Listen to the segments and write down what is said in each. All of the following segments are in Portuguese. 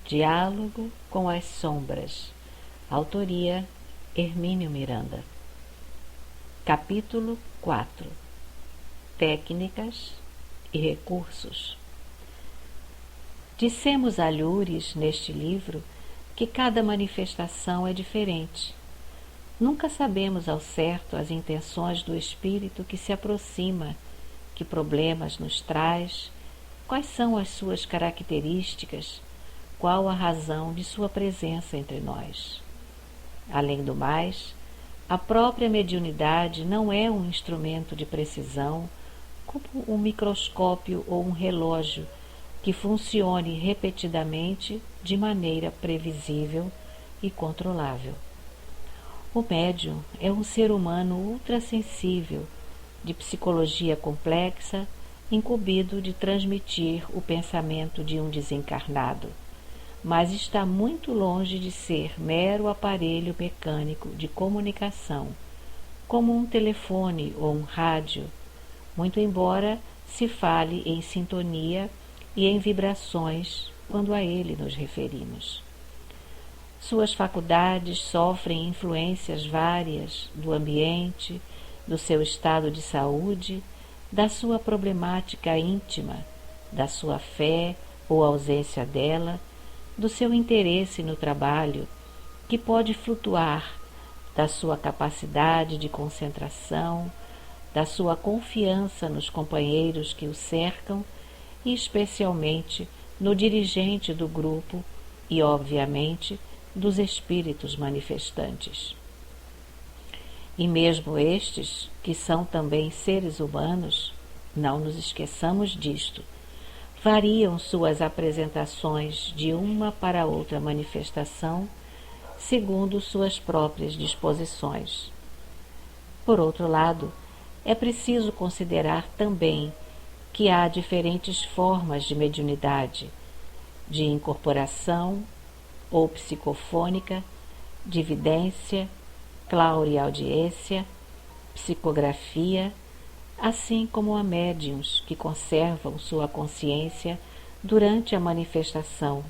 Diálogo com as Sombras. Autoria Hermínio Miranda. Capítulo 4. Técnicas e recursos. Dissemos a Lures, neste livro, que cada manifestação é diferente. Nunca sabemos ao certo as intenções do espírito que se aproxima, que problemas nos traz, quais são as suas características, qual a razão de sua presença entre nós. Além do mais, a própria mediunidade não é um instrumento de precisão como um microscópio ou um relógio que funcione repetidamente de maneira previsível e controlável. O médium é um ser humano ultrassensível, de psicologia complexa, incumbido de transmitir o pensamento de um desencarnado, mas está muito longe de ser mero aparelho mecânico de comunicação, como um telefone ou um rádio, muito embora se fale em sintonia e em vibrações quando a ele nos referimos. Suas faculdades sofrem influências várias do ambiente, do seu estado de saúde, da sua problemática íntima, da sua fé ou ausência dela, do seu interesse no trabalho, que pode flutuar, da sua capacidade de concentração, da sua confiança nos companheiros que o cercam e especialmente no dirigente do grupo e, obviamente, dos espíritos manifestantes. E mesmo estes, que são também seres humanos, não nos esqueçamos disto, variam suas apresentações de uma para outra manifestação, segundo suas próprias disposições. Por outro lado, é preciso considerar também que há diferentes formas de mediunidade, de incorporação ou psicofônica, de vidência, clareaudiência, psicografia, assim como há médiuns que conservam sua consciência durante a manifestação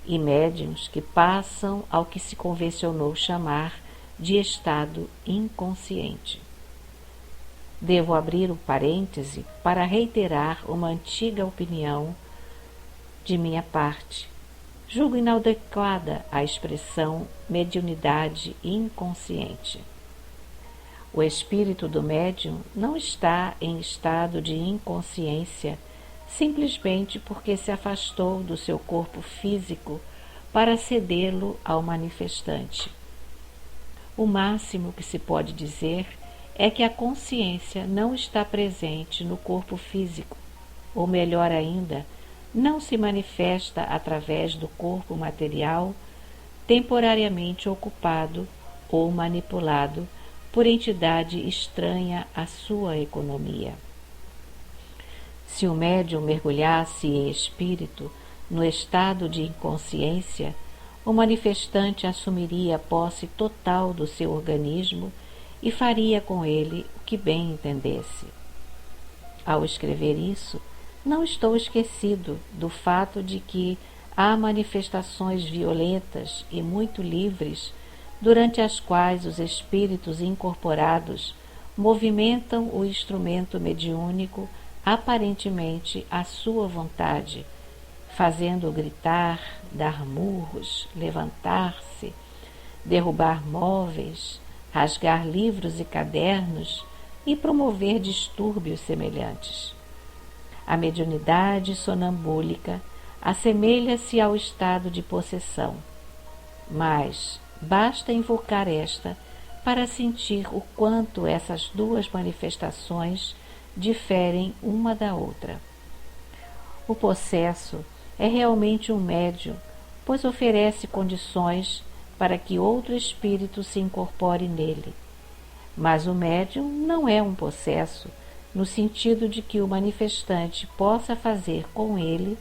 e médiuns que passam ao que se convencionou chamar de estado inconsciente. Devo abrir um parêntese para reiterar uma antiga opinião de minha parte. Julgo inadequada a expressão mediunidade inconsciente. O espírito do médium não está em estado de inconsciência simplesmente porque se afastou do seu corpo físico para cedê-lo ao manifestante. O máximo que se pode dizer é que a consciência não está presente no corpo físico, ou melhor ainda, não se manifesta através do corpo material temporariamente ocupado ou manipulado por entidade estranha à sua economia. Se o médium mergulhasse em espírito no estado de inconsciência, o manifestante assumiria a posse total do seu organismo e faria com ele o que bem entendesse. Ao escrever isso, não estou esquecido do fato de que há manifestações violentas e muito livres durante as quais os espíritos incorporados movimentam o instrumento mediúnico aparentemente à sua vontade, fazendo-o gritar, dar murros, levantar-se, derrubar móveis, rasgar livros e cadernos e promover distúrbios semelhantes. A mediunidade sonambúlica assemelha-se ao estado de possessão, mas basta invocar esta para sentir o quanto essas duas manifestações diferem uma da outra. O possesso é realmente um médium, pois oferece condições para que outro espírito se incorpore nele. Mas o médium não é um possesso, no sentido de que o manifestante possa fazer com ele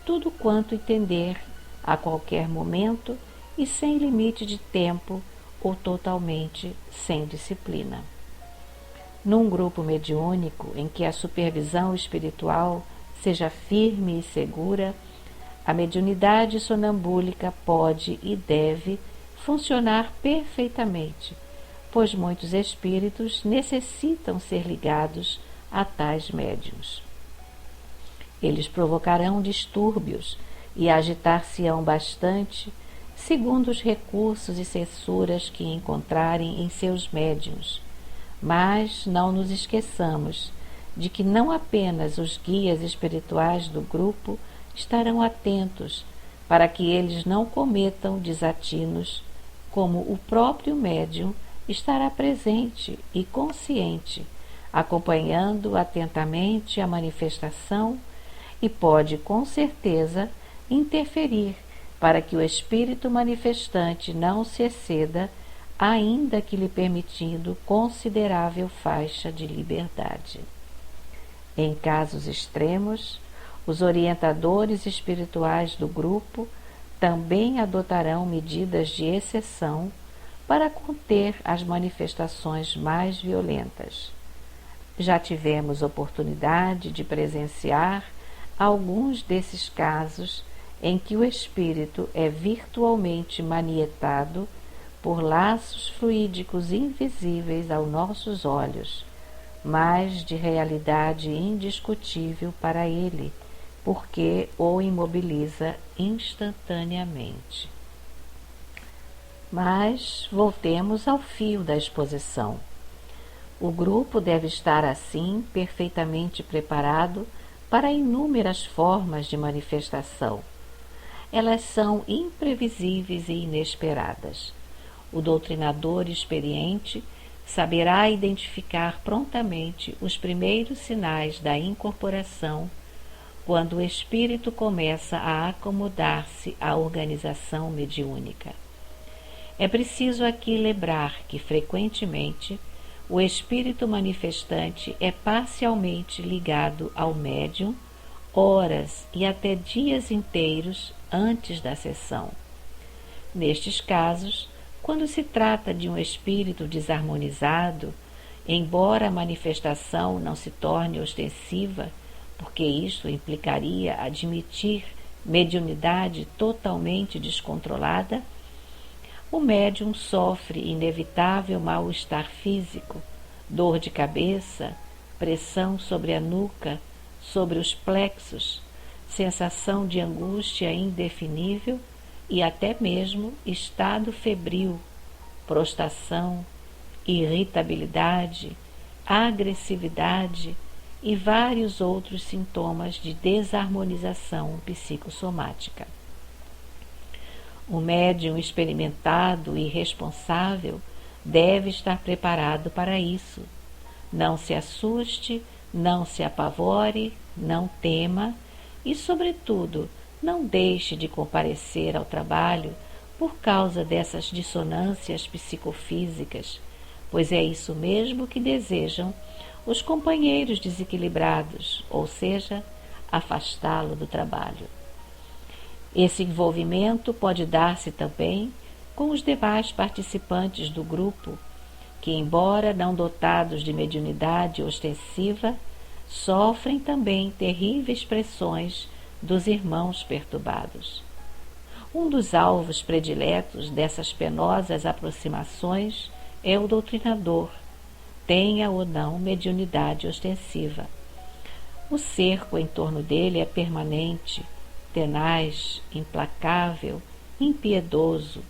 tudo quanto entender, a qualquer momento e sem limite de tempo ou totalmente sem disciplina. Num grupo mediúnico em que a supervisão espiritual seja firme e segura, A mediunidade sonambúlica pode e deve funcionar perfeitamente, pois muitos espíritos necessitam ser ligados a tais médiuns. Eles provocarão distúrbios e agitar-se-ão bastante, segundo os recursos e censuras que encontrarem em seus médiuns. Mas não nos esqueçamos de que não apenas os guias espirituais do grupo estarão atentos para que eles não cometam desatinos, como o próprio médium estará presente e consciente, acompanhando atentamente a manifestação e pode, com certeza, interferir para que o espírito manifestante não se exceda, ainda que lhe permitindo considerável faixa de liberdade. Em casos extremos, os orientadores espirituais do grupo também adotarão medidas de exceção para conter as manifestações mais violentas. Já tivemos oportunidade de presenciar alguns desses casos em que o espírito é virtualmente manietado por laços fluídicos invisíveis aos nossos olhos, mas de realidade indiscutível para ele, porque o imobiliza instantaneamente. Mas voltemos ao fio da exposição. O grupo deve estar, assim, perfeitamente preparado para inúmeras formas de manifestação. Elas são imprevisíveis e inesperadas. O doutrinador experiente saberá identificar prontamente os primeiros sinais da incorporação quando o espírito começa a acomodar-se à organização mediúnica. É preciso aqui lembrar que, frequentemente, o espírito manifestante é parcialmente ligado ao médium horas e até dias inteiros antes da sessão. Nestes casos, quando se trata de um espírito desarmonizado, embora a manifestação não se torne ostensiva, porque isto implicaria admitir mediunidade totalmente descontrolada, o médium sofre inevitável mal-estar físico, dor de cabeça, pressão sobre a nuca, sobre os plexos, sensação de angústia indefinível e até mesmo estado febril, prostração, irritabilidade, agressividade e vários outros sintomas de desarmonização psicossomática. O médium experimentado e responsável deve estar preparado para isso. Não se assuste, não se apavore, não tema e, sobretudo, não deixe de comparecer ao trabalho por causa dessas dissonâncias psicofísicas, pois é isso mesmo que desejam os companheiros desequilibrados, ou seja, afastá-lo do trabalho. Esse envolvimento pode dar-se também com os demais participantes do grupo, que, embora não dotados de mediunidade ostensiva, sofrem também terríveis pressões dos irmãos perturbados. Um dos alvos prediletos dessas penosas aproximações é o doutrinador, tenha ou não mediunidade ostensiva. O cerco em torno dele é permanente, tenaz, implacável, impiedoso,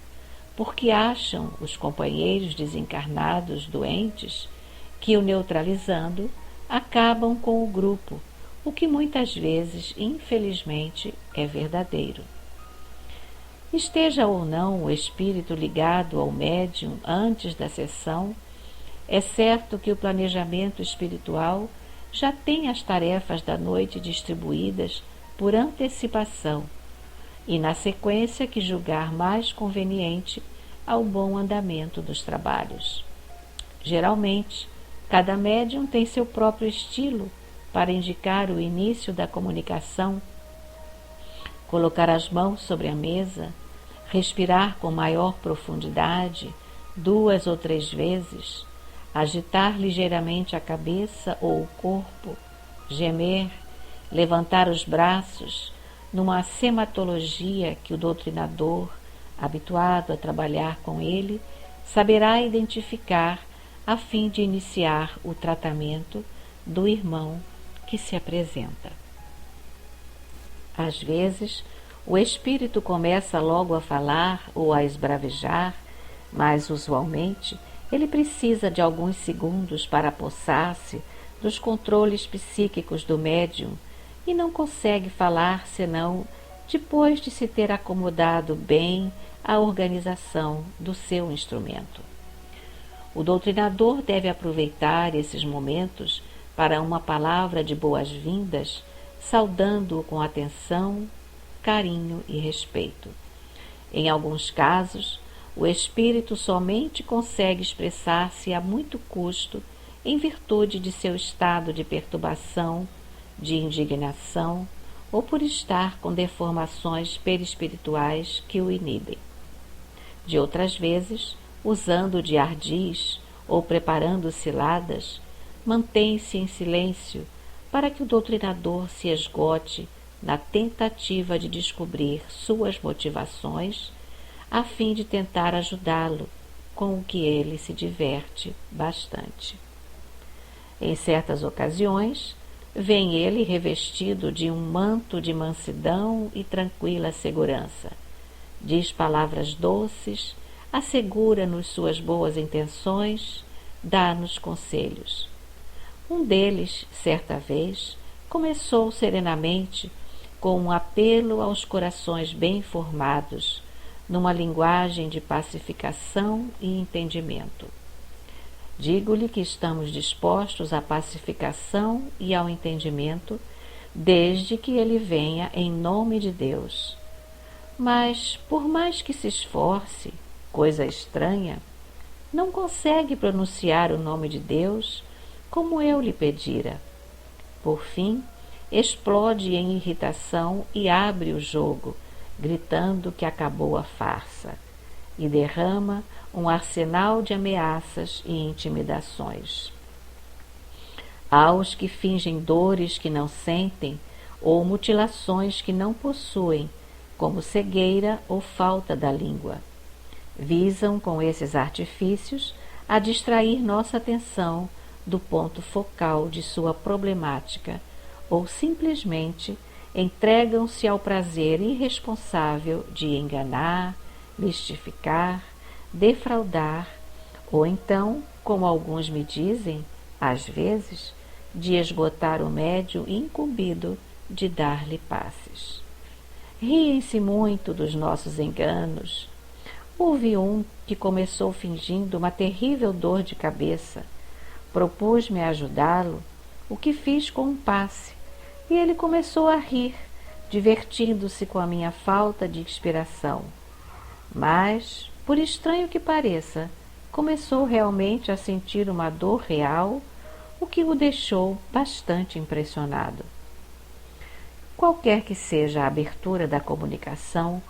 porque acham os companheiros desencarnados doentes que, o neutralizando, acabam com o grupo, o que muitas vezes, infelizmente, é verdadeiro. Esteja ou não o espírito ligado ao médium antes da sessão, é certo que o planejamento espiritual já tem as tarefas da noite distribuídas por antecipação e, na sequência que julgar mais conveniente ao bom andamento dos trabalhos. Geralmente, cada médium tem seu próprio estilo para indicar o início da comunicação, colocar as mãos sobre a mesa, respirar com maior profundidade 2 ou 3 vezes, agitar ligeiramente a cabeça ou o corpo, gemer, levantar os braços, numa sematologia que o doutrinador, habituado a trabalhar com ele, saberá identificar a fim de iniciar o tratamento do irmão que se apresenta. Às vezes, o espírito começa logo a falar ou a esbravejar, mas usualmente ele precisa de alguns segundos para apossar-se dos controles psíquicos do médium e não consegue falar senão depois de se ter acomodado bem à organização do seu instrumento. O doutrinador deve aproveitar esses momentos para uma palavra de boas-vindas, saudando-o com atenção, carinho e respeito. Em alguns casos, o espírito somente consegue expressar-se a muito custo em virtude de seu estado de perturbação, de indignação ou por estar com deformações perispirituais que o inibem. De outras vezes, usando de ardis ou preparando ciladas, mantém-se em silêncio para que o doutrinador se esgote na tentativa de descobrir suas motivações, a fim de tentar ajudá-lo, com o que ele se diverte bastante. Em certas ocasiões, vem ele revestido de um manto de mansidão e tranquila segurança. Diz palavras doces, assegura-nos suas boas intenções, dá-nos conselhos. Um deles, certa vez, começou serenamente com um apelo aos corações bem formados, numa linguagem de pacificação e entendimento. Digo-lhe que estamos dispostos à pacificação e ao entendimento, desde que ele venha em nome de Deus. Mas, por mais que se esforce, coisa estranha, não consegue pronunciar o nome de Deus como eu lhe pedira. Por fim, explode em irritação e abre o jogo, gritando que acabou a farsa, e derrama um arsenal de ameaças e intimidações. Há os que fingem dores que não sentem ou mutilações que não possuem, como cegueira ou falta da língua. Visam com esses artifícios a distrair nossa atenção do ponto focal de sua problemática ou simplesmente entregam-se ao prazer irresponsável de enganar, mistificar, defraudar ou então, como alguns me dizem, às vezes, de esgotar o médium incumbido de dar-lhe passes. Riem-se muito dos nossos enganos. Houve um que começou fingindo uma terrível dor de cabeça. Propus-me a ajudá-lo, o que fiz com um passe, e ele começou a rir, divertindo-se com a minha falta de inspiração. Mas, por estranho que pareça, começou realmente a sentir uma dor real, o que o deixou bastante impressionado. Qualquer que seja a abertura da comunicação,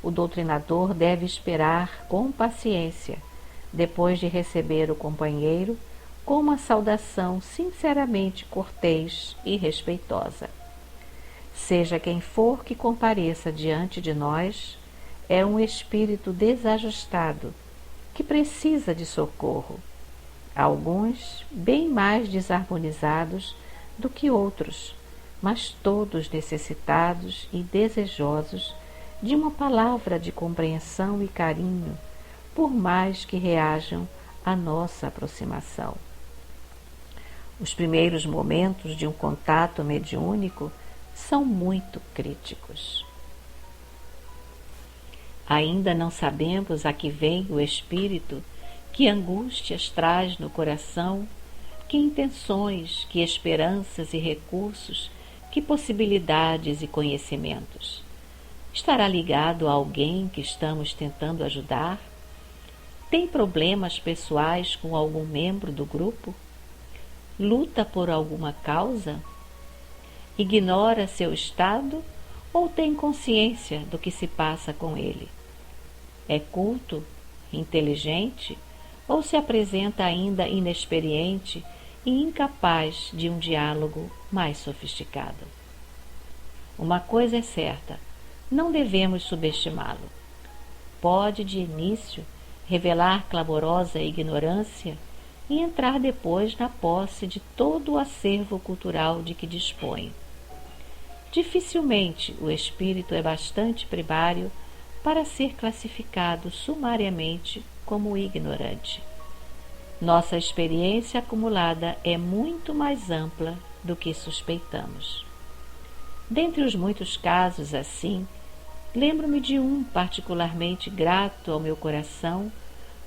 o doutrinador deve esperar com paciência, depois de receber o companheiro, com uma saudação sinceramente cortês e respeitosa. Seja quem for que compareça diante de nós, é um espírito desajustado, que precisa de socorro. Alguns bem mais desarmonizados do que outros, mas todos necessitados e desejosos de uma palavra de compreensão e carinho, por mais que reajam à nossa aproximação. Os primeiros momentos de um contato mediúnico são muito críticos. Ainda não sabemos a que vem o espírito, que angústias traz no coração, que intenções, que esperanças e recursos, que possibilidades e conhecimentos. Estará ligado a alguém que estamos tentando ajudar? Tem problemas pessoais com algum membro do grupo? Luta por alguma causa? Ignora seu estado ou tem consciência do que se passa com ele? É culto, inteligente ou se apresenta ainda inexperiente e incapaz de um diálogo mais sofisticado? Uma coisa é certa, não devemos subestimá-lo. Pode, de início, revelar clamorosa ignorância e entrar depois na posse de todo o acervo cultural de que dispõe. Dificilmente o espírito é bastante primário para ser classificado sumariamente como ignorante. Nossa experiência acumulada é muito mais ampla do que suspeitamos. Dentre os muitos casos assim, lembro-me de um particularmente grato ao meu coração,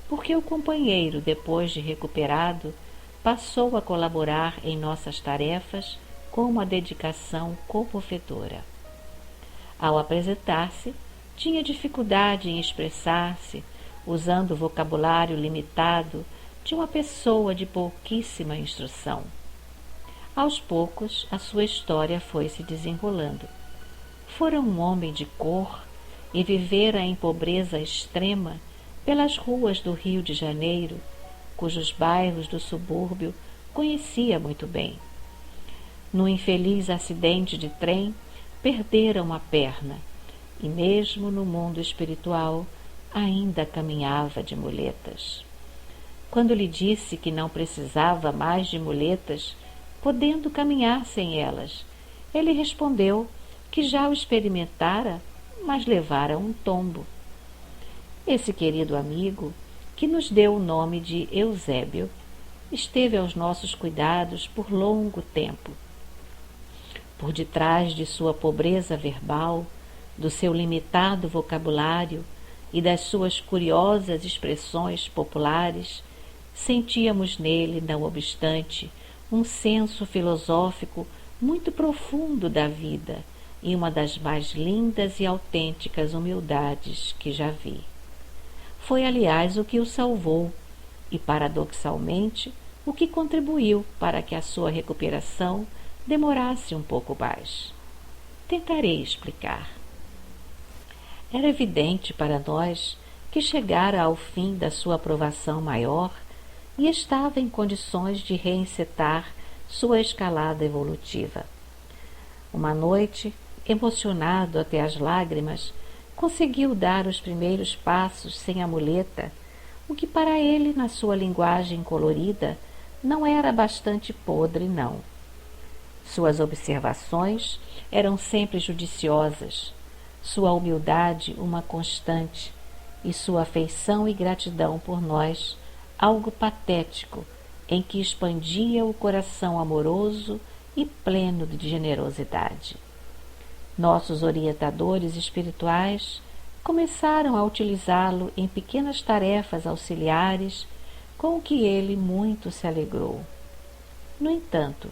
porque o companheiro, depois de recuperado, passou a colaborar em nossas tarefas com uma dedicação comovedora. Ao apresentar-se, tinha dificuldade em expressar-se, usando o vocabulário limitado de uma pessoa de pouquíssima instrução. Aos poucos, a sua história foi se desenrolando. Fora um homem de cor e vivera em pobreza extrema pelas ruas do Rio de Janeiro, cujos bairros do subúrbio conhecia muito bem. Num infeliz acidente de trem, perdera uma perna e, mesmo no mundo espiritual, ainda caminhava de muletas. Quando lhe disse que não precisava mais de muletas, podendo caminhar sem elas, ele respondeu que já o experimentara, mas levara um tombo. Esse querido amigo, que nos deu o nome de Eusébio, esteve aos nossos cuidados por longo tempo. Por detrás de sua pobreza verbal, do seu limitado vocabulário e das suas curiosas expressões populares, sentíamos nele, não obstante, um senso filosófico muito profundo da vida e uma das mais lindas e autênticas humildades que já vi. Foi, aliás, o que o salvou e, paradoxalmente, o que contribuiu para que a sua recuperação demorasse um pouco mais. Tentarei explicar. Era evidente para nós que chegara ao fim da sua provação maior e estava em condições de reencetar sua escalada evolutiva. Uma noite, emocionado até as lágrimas, conseguiu dar os primeiros passos sem a muleta, o que para ele, na sua linguagem colorida, não era bastante podre, não. Suas observações eram sempre judiciosas, sua humildade uma constante e sua afeição e gratidão por nós algo patético, em que expandia o coração amoroso e pleno de generosidade. Nossos orientadores espirituais começaram a utilizá-lo em pequenas tarefas auxiliares, com o que ele muito se alegrou. No entanto,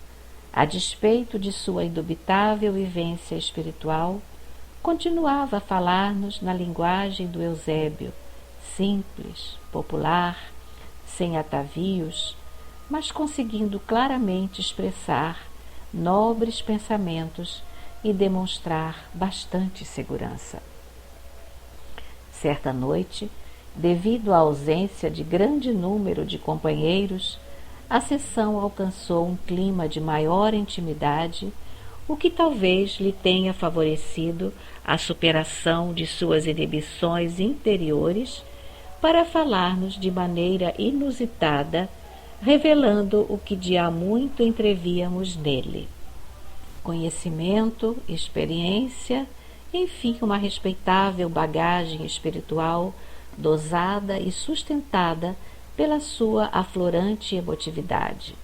a despeito de sua indubitável vivência espiritual, continuava a falar-nos na linguagem do Eusébio, simples, popular, sem atavios, mas conseguindo claramente expressar nobres pensamentos e demonstrar bastante segurança. Certa noite, devido à ausência de grande número de companheiros, a sessão alcançou um clima de maior intimidade, o que talvez lhe tenha favorecido a superação de suas inibições interiores para falar-nos de maneira inusitada, revelando o que de há muito entrevíamos nele. Conhecimento, experiência, enfim, uma respeitável bagagem espiritual dosada e sustentada pela sua aflorante emotividade.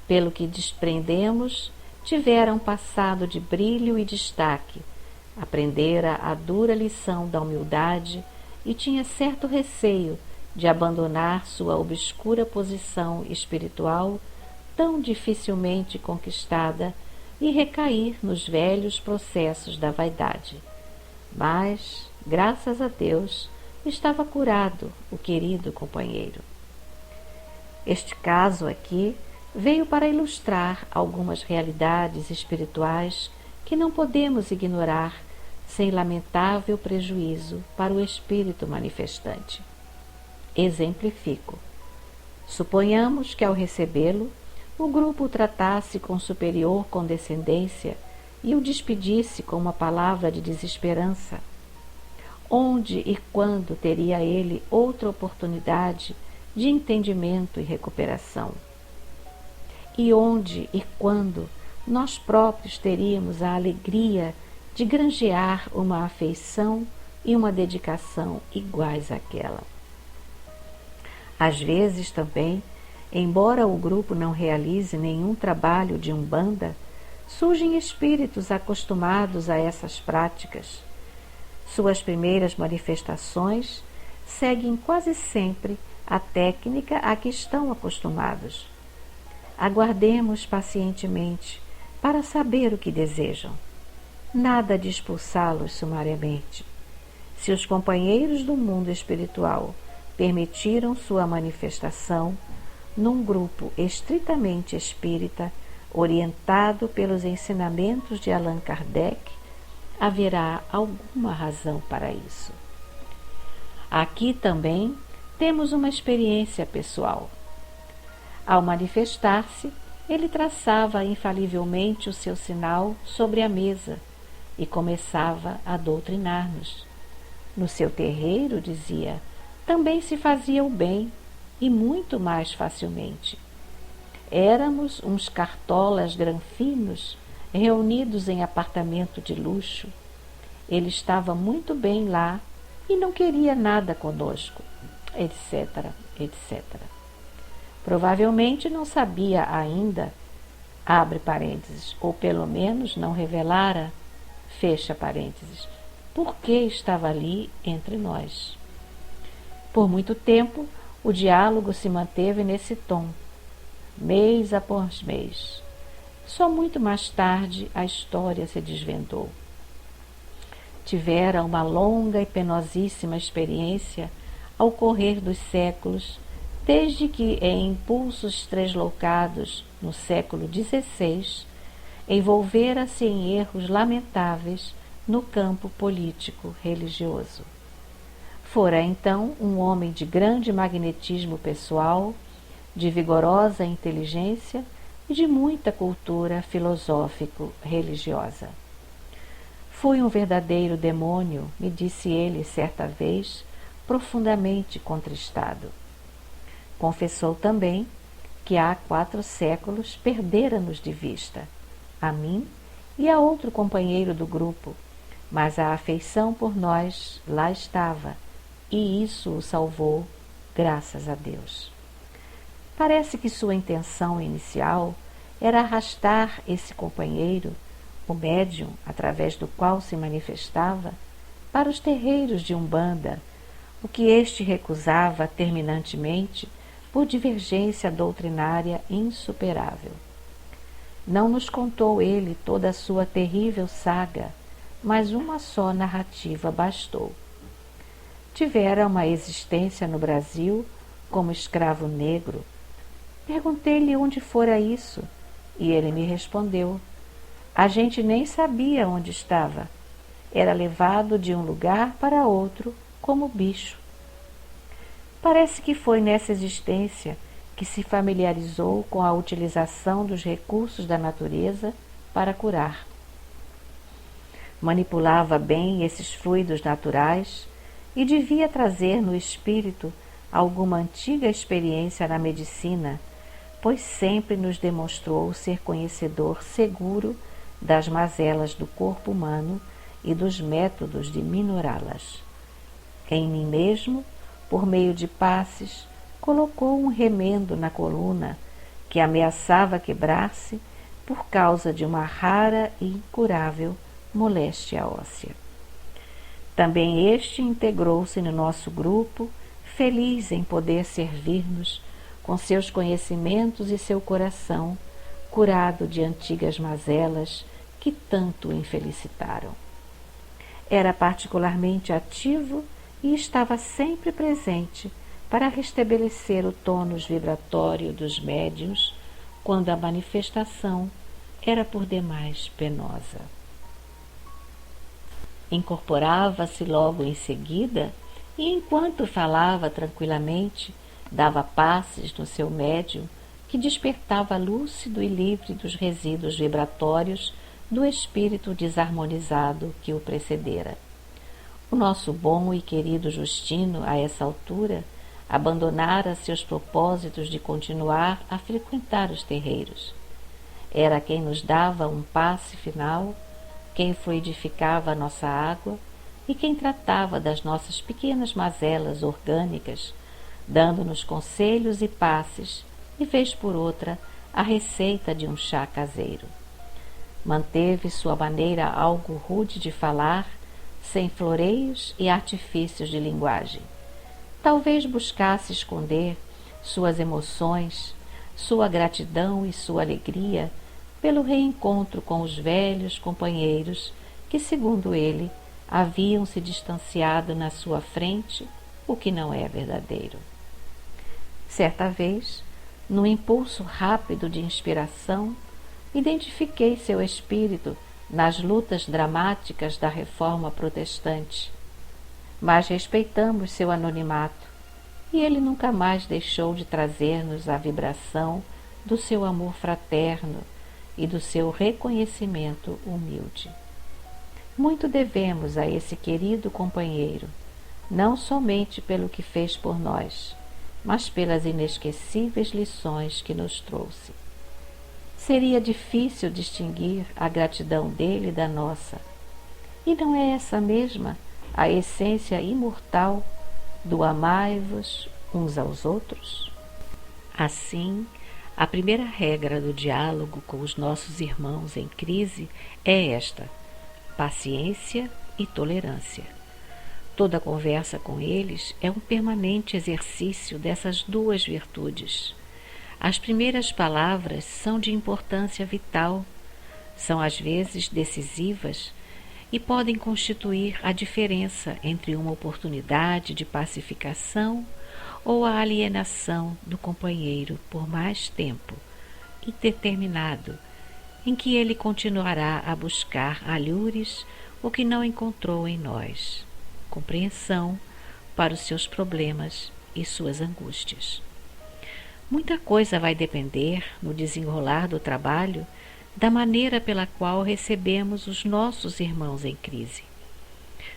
Pelo que desprendemos, tivera um passado de brilho e destaque, aprendera a dura lição da humildade e tinha certo receio de abandonar sua obscura posição espiritual tão dificilmente conquistada e recair nos velhos processos da vaidade. Mas, graças a Deus, estava curado o querido companheiro. Este caso aqui veio para ilustrar algumas realidades espirituais que não podemos ignorar sem lamentável prejuízo para o espírito manifestante. Exemplifico. Suponhamos que, ao recebê-lo, o grupo o tratasse com superior condescendência e o despedisse com uma palavra de desesperança. Onde e quando teria ele outra oportunidade de entendimento e recuperação? E onde e quando nós próprios teríamos a alegria de granjear uma afeição e uma dedicação iguais àquela? Às vezes também, embora o grupo não realize nenhum trabalho de umbanda, surgem espíritos acostumados a essas práticas. Suas primeiras manifestações seguem quase sempre a técnica a que estão acostumados. Aguardemos pacientemente para saber o que desejam. Nada de expulsá-los sumariamente. Se os companheiros do mundo espiritual permitiram sua manifestação num grupo estritamente espírita, orientado pelos ensinamentos de Allan Kardec, haverá alguma razão para isso. Aqui também temos uma experiência pessoal. Ao manifestar-se, ele traçava infalivelmente o seu sinal sobre a mesa e começava a doutrinar-nos. No seu terreiro, dizia, também se fazia o bem, e muito mais facilmente. Éramos uns cartolas granfinos reunidos em apartamento de luxo. Ele estava muito bem lá e não queria nada conosco, etc, etc. Provavelmente não sabia ainda, abre parênteses, ou pelo menos não revelara, fecha parênteses, por que estava ali entre nós. Por muito tempo, o diálogo se manteve nesse tom, mês após mês. Só muito mais tarde a história se desvendou. Tivera uma longa e penosíssima experiência ao correr dos séculos, desde que, em impulsos tresloucados no século XVI, envolvera-se em erros lamentáveis no campo político-religioso. Fora então um homem de grande magnetismo pessoal, de vigorosa inteligência e de muita cultura filosófico-religiosa. Fui um verdadeiro demônio, me disse ele certa vez, profundamente contristado. Confessou também que há 4 séculos perdera-nos de vista, a mim e a outro companheiro do grupo, mas a afeição por nós lá estava, e isso o salvou, graças a Deus. Parece que sua intenção inicial era arrastar esse companheiro, o médium através do qual se manifestava, para os terreiros de Umbanda, o que este recusava terminantemente por divergência doutrinária insuperável. Não nos contou ele toda a sua terrível saga, mas uma só narrativa bastou. Tivera uma existência no Brasil como escravo negro. Perguntei-lhe onde fora isso, e ele me respondeu: a gente nem sabia onde estava. Era levado de um lugar para outro como bicho. Parece que foi nessa existência que se familiarizou com a utilização dos recursos da natureza para curar. Manipulava bem esses fluidos naturais e devia trazer no espírito alguma antiga experiência na medicina, pois sempre nos demonstrou ser conhecedor seguro das mazelas do corpo humano e dos métodos de minorá-las. Em mim mesmo, por meio de passes, colocou um remendo na coluna que ameaçava quebrar-se por causa de uma rara e incurável moléstia óssea. Também este integrou-se no nosso grupo, feliz em poder servir-nos com seus conhecimentos e seu coração, curado de antigas mazelas que tanto o infelicitaram. Era particularmente ativo e estava sempre presente para restabelecer o tônus vibratório dos médiuns quando a manifestação era por demais penosa. Incorporava-se logo em seguida e, enquanto falava tranquilamente, dava passes no seu médium, que despertava lúcido e livre dos resíduos vibratórios do espírito desarmonizado que o precedera. O nosso bom e querido Justino, a essa altura, abandonara seus propósitos de continuar a frequentar os terreiros. Era quem nos dava um passe final, quem fluidificava a nossa água e quem tratava das nossas pequenas mazelas orgânicas, dando-nos conselhos e passes, e vez por outra a receita de um chá caseiro. Manteve sua maneira algo rude de falar, sem floreios e artifícios de linguagem. Talvez buscasse esconder suas emoções, sua gratidão e sua alegria pelo reencontro com os velhos companheiros que, segundo ele, haviam se distanciado na sua frente, o que não é verdadeiro. Certa vez, num impulso rápido de inspiração, identifiquei seu espírito nas lutas dramáticas da Reforma Protestante, mas respeitamos seu anonimato, e ele nunca mais deixou de trazer-nos a vibração do seu amor fraterno e do seu reconhecimento humilde. Muito devemos a esse querido companheiro, não somente pelo que fez por nós, mas pelas inesquecíveis lições que nos trouxe. Seria difícil distinguir a gratidão dele da nossa. E não é essa mesma a essência imortal do amai-vos uns aos outros? Assim, a primeira regra do diálogo com os nossos irmãos em crise é esta: paciência e tolerância. Toda conversa com eles é um permanente exercício dessas duas virtudes. As primeiras palavras são de importância vital, são às vezes decisivas e podem constituir a diferença entre uma oportunidade de pacificação ou a alienação do companheiro por mais tempo indeterminado, em que ele continuará a buscar alhures o que não encontrou em nós: compreensão para os seus problemas e suas angústias. Muita coisa vai depender, no desenrolar do trabalho, da maneira pela qual recebemos os nossos irmãos em crise.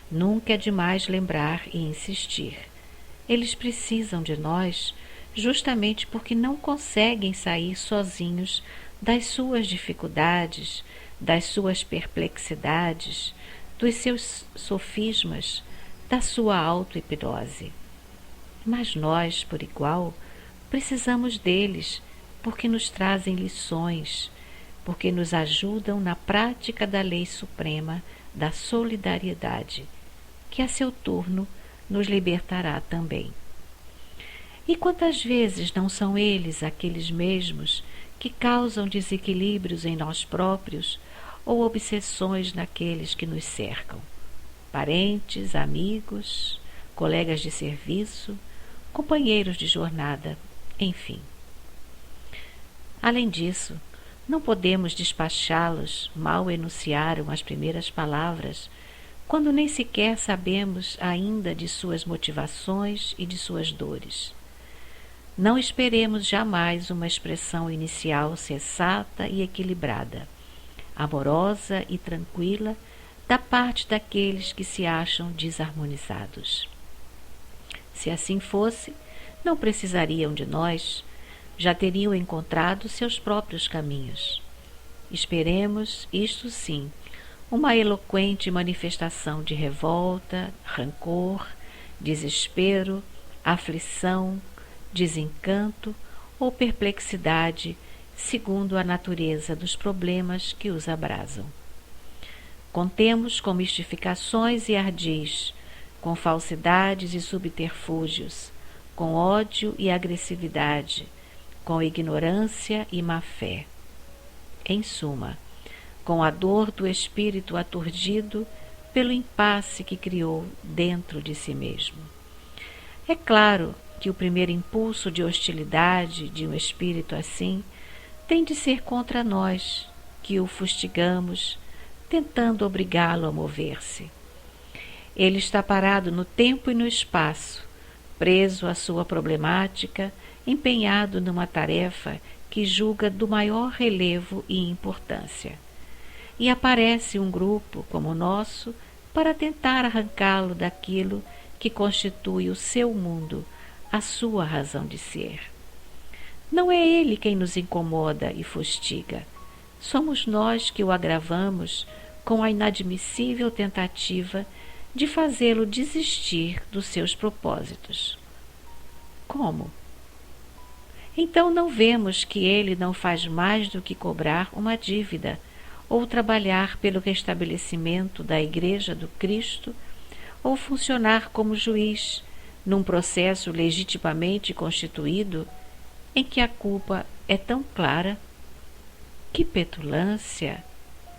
Nunca é demais lembrar e insistir. Eles precisam de nós justamente porque não conseguem sair sozinhos das suas dificuldades, das suas perplexidades, dos seus sofismas, da sua auto-hipnose. Mas nós, por igual, precisamos deles porque nos trazem lições, porque nos ajudam na prática da lei suprema da solidariedade, que a seu turno nos libertará também. E quantas vezes não são eles aqueles mesmos que causam desequilíbrios em nós próprios ou obsessões naqueles que nos cercam? Parentes, amigos, colegas de serviço, companheiros de jornada, enfim. Além disso, não podemos despachá-los, mal enunciaram as primeiras palavras, quando nem sequer sabemos ainda de suas motivações e de suas dores. Não esperemos jamais uma expressão inicial sensata e equilibrada, amorosa e tranquila da parte daqueles que se acham desarmonizados. Se assim fosse, não precisariam de nós, já teriam encontrado seus próprios caminhos. Esperemos, isto sim, uma eloquente manifestação de revolta, rancor, desespero, aflição, desencanto ou perplexidade, segundo a natureza dos problemas que os abrasam. Contemos com mistificações e ardis, com falsidades e subterfúgios, com ódio e agressividade, com ignorância e má-fé. Em suma, com a dor do espírito aturdido pelo impasse que criou dentro de si mesmo. É claro que o primeiro impulso de hostilidade de um espírito assim tem de ser contra nós, que o fustigamos, tentando obrigá-lo a mover-se. Ele está parado no tempo e no espaço, preso à sua problemática, empenhado numa tarefa que julga do maior relevo e importância. e aparece um grupo como o nosso para tentar arrancá-lo daquilo que constitui o seu mundo, a sua razão de ser. Não é ele quem nos incomoda e fustiga. Somos nós que o agravamos com a inadmissível tentativa de fazê-lo desistir dos seus propósitos. Como? Então não vemos que ele não faz mais do que cobrar uma dívida ou trabalhar pelo restabelecimento da Igreja do Cristo ou funcionar como juiz num processo legitimamente constituído em que a culpa é tão clara? Que petulância!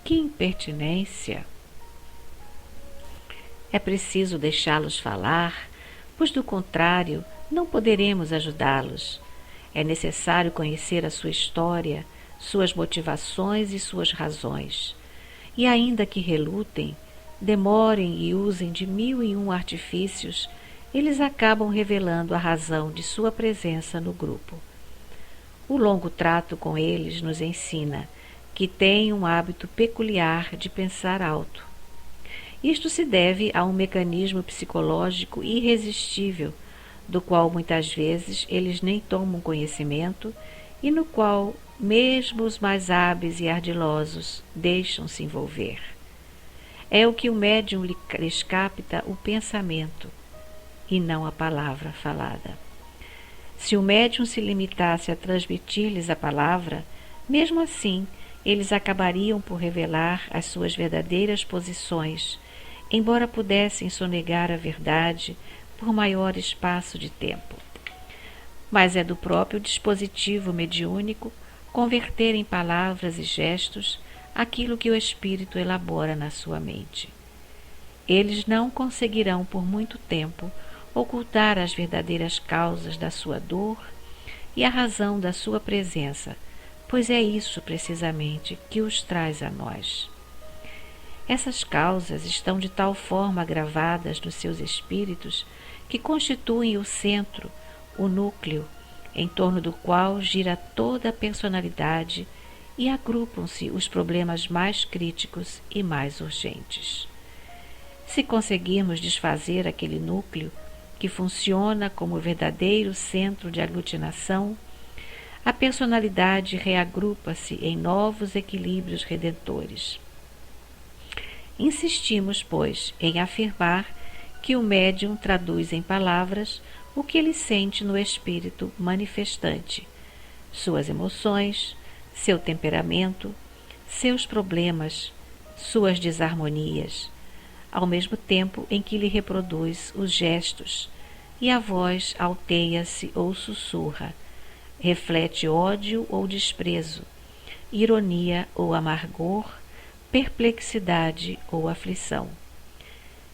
Que impertinência! É preciso deixá-los falar, pois do contrário não poderemos ajudá-los. É necessário conhecer a sua história, suas motivações e suas razões. E ainda que relutem, demorem e usem de 1001 artifícios, eles acabam revelando a razão de sua presença no grupo. O longo trato com eles nos ensina que têm um hábito peculiar de pensar alto. Isto se deve a um mecanismo psicológico irresistível, do qual muitas vezes eles nem tomam conhecimento e no qual mesmo os mais hábeis e ardilosos deixam-se envolver. É o que o médium lhes capta o pensamento e não a palavra falada. Se o médium se limitasse a transmitir-lhes a palavra, mesmo assim eles acabariam por revelar as suas verdadeiras posições, embora pudessem sonegar a verdade por maior espaço de tempo. Mas é do próprio dispositivo mediúnico converter em palavras e gestos aquilo que o espírito elabora na sua mente. Eles não conseguirão por muito tempo ocultar as verdadeiras causas da sua dor e a razão da sua presença, pois é isso precisamente que os traz a nós. Essas causas estão de tal forma gravadas nos seus espíritos que constituem o centro, o núcleo, em torno do qual gira toda a personalidade e agrupam-se os problemas mais críticos e mais urgentes. Se conseguirmos desfazer aquele núcleo, que funciona como o verdadeiro centro de aglutinação, a personalidade reagrupa-se em novos equilíbrios redentores. Insistimos, pois, em afirmar que o médium traduz em palavras o que ele sente no espírito manifestante, suas emoções, seu temperamento, seus problemas, suas desarmonias, ao mesmo tempo em que lhe reproduz os gestos, e a voz alteia-se ou sussurra, reflete ódio ou desprezo, ironia ou amargor, perplexidade ou aflição.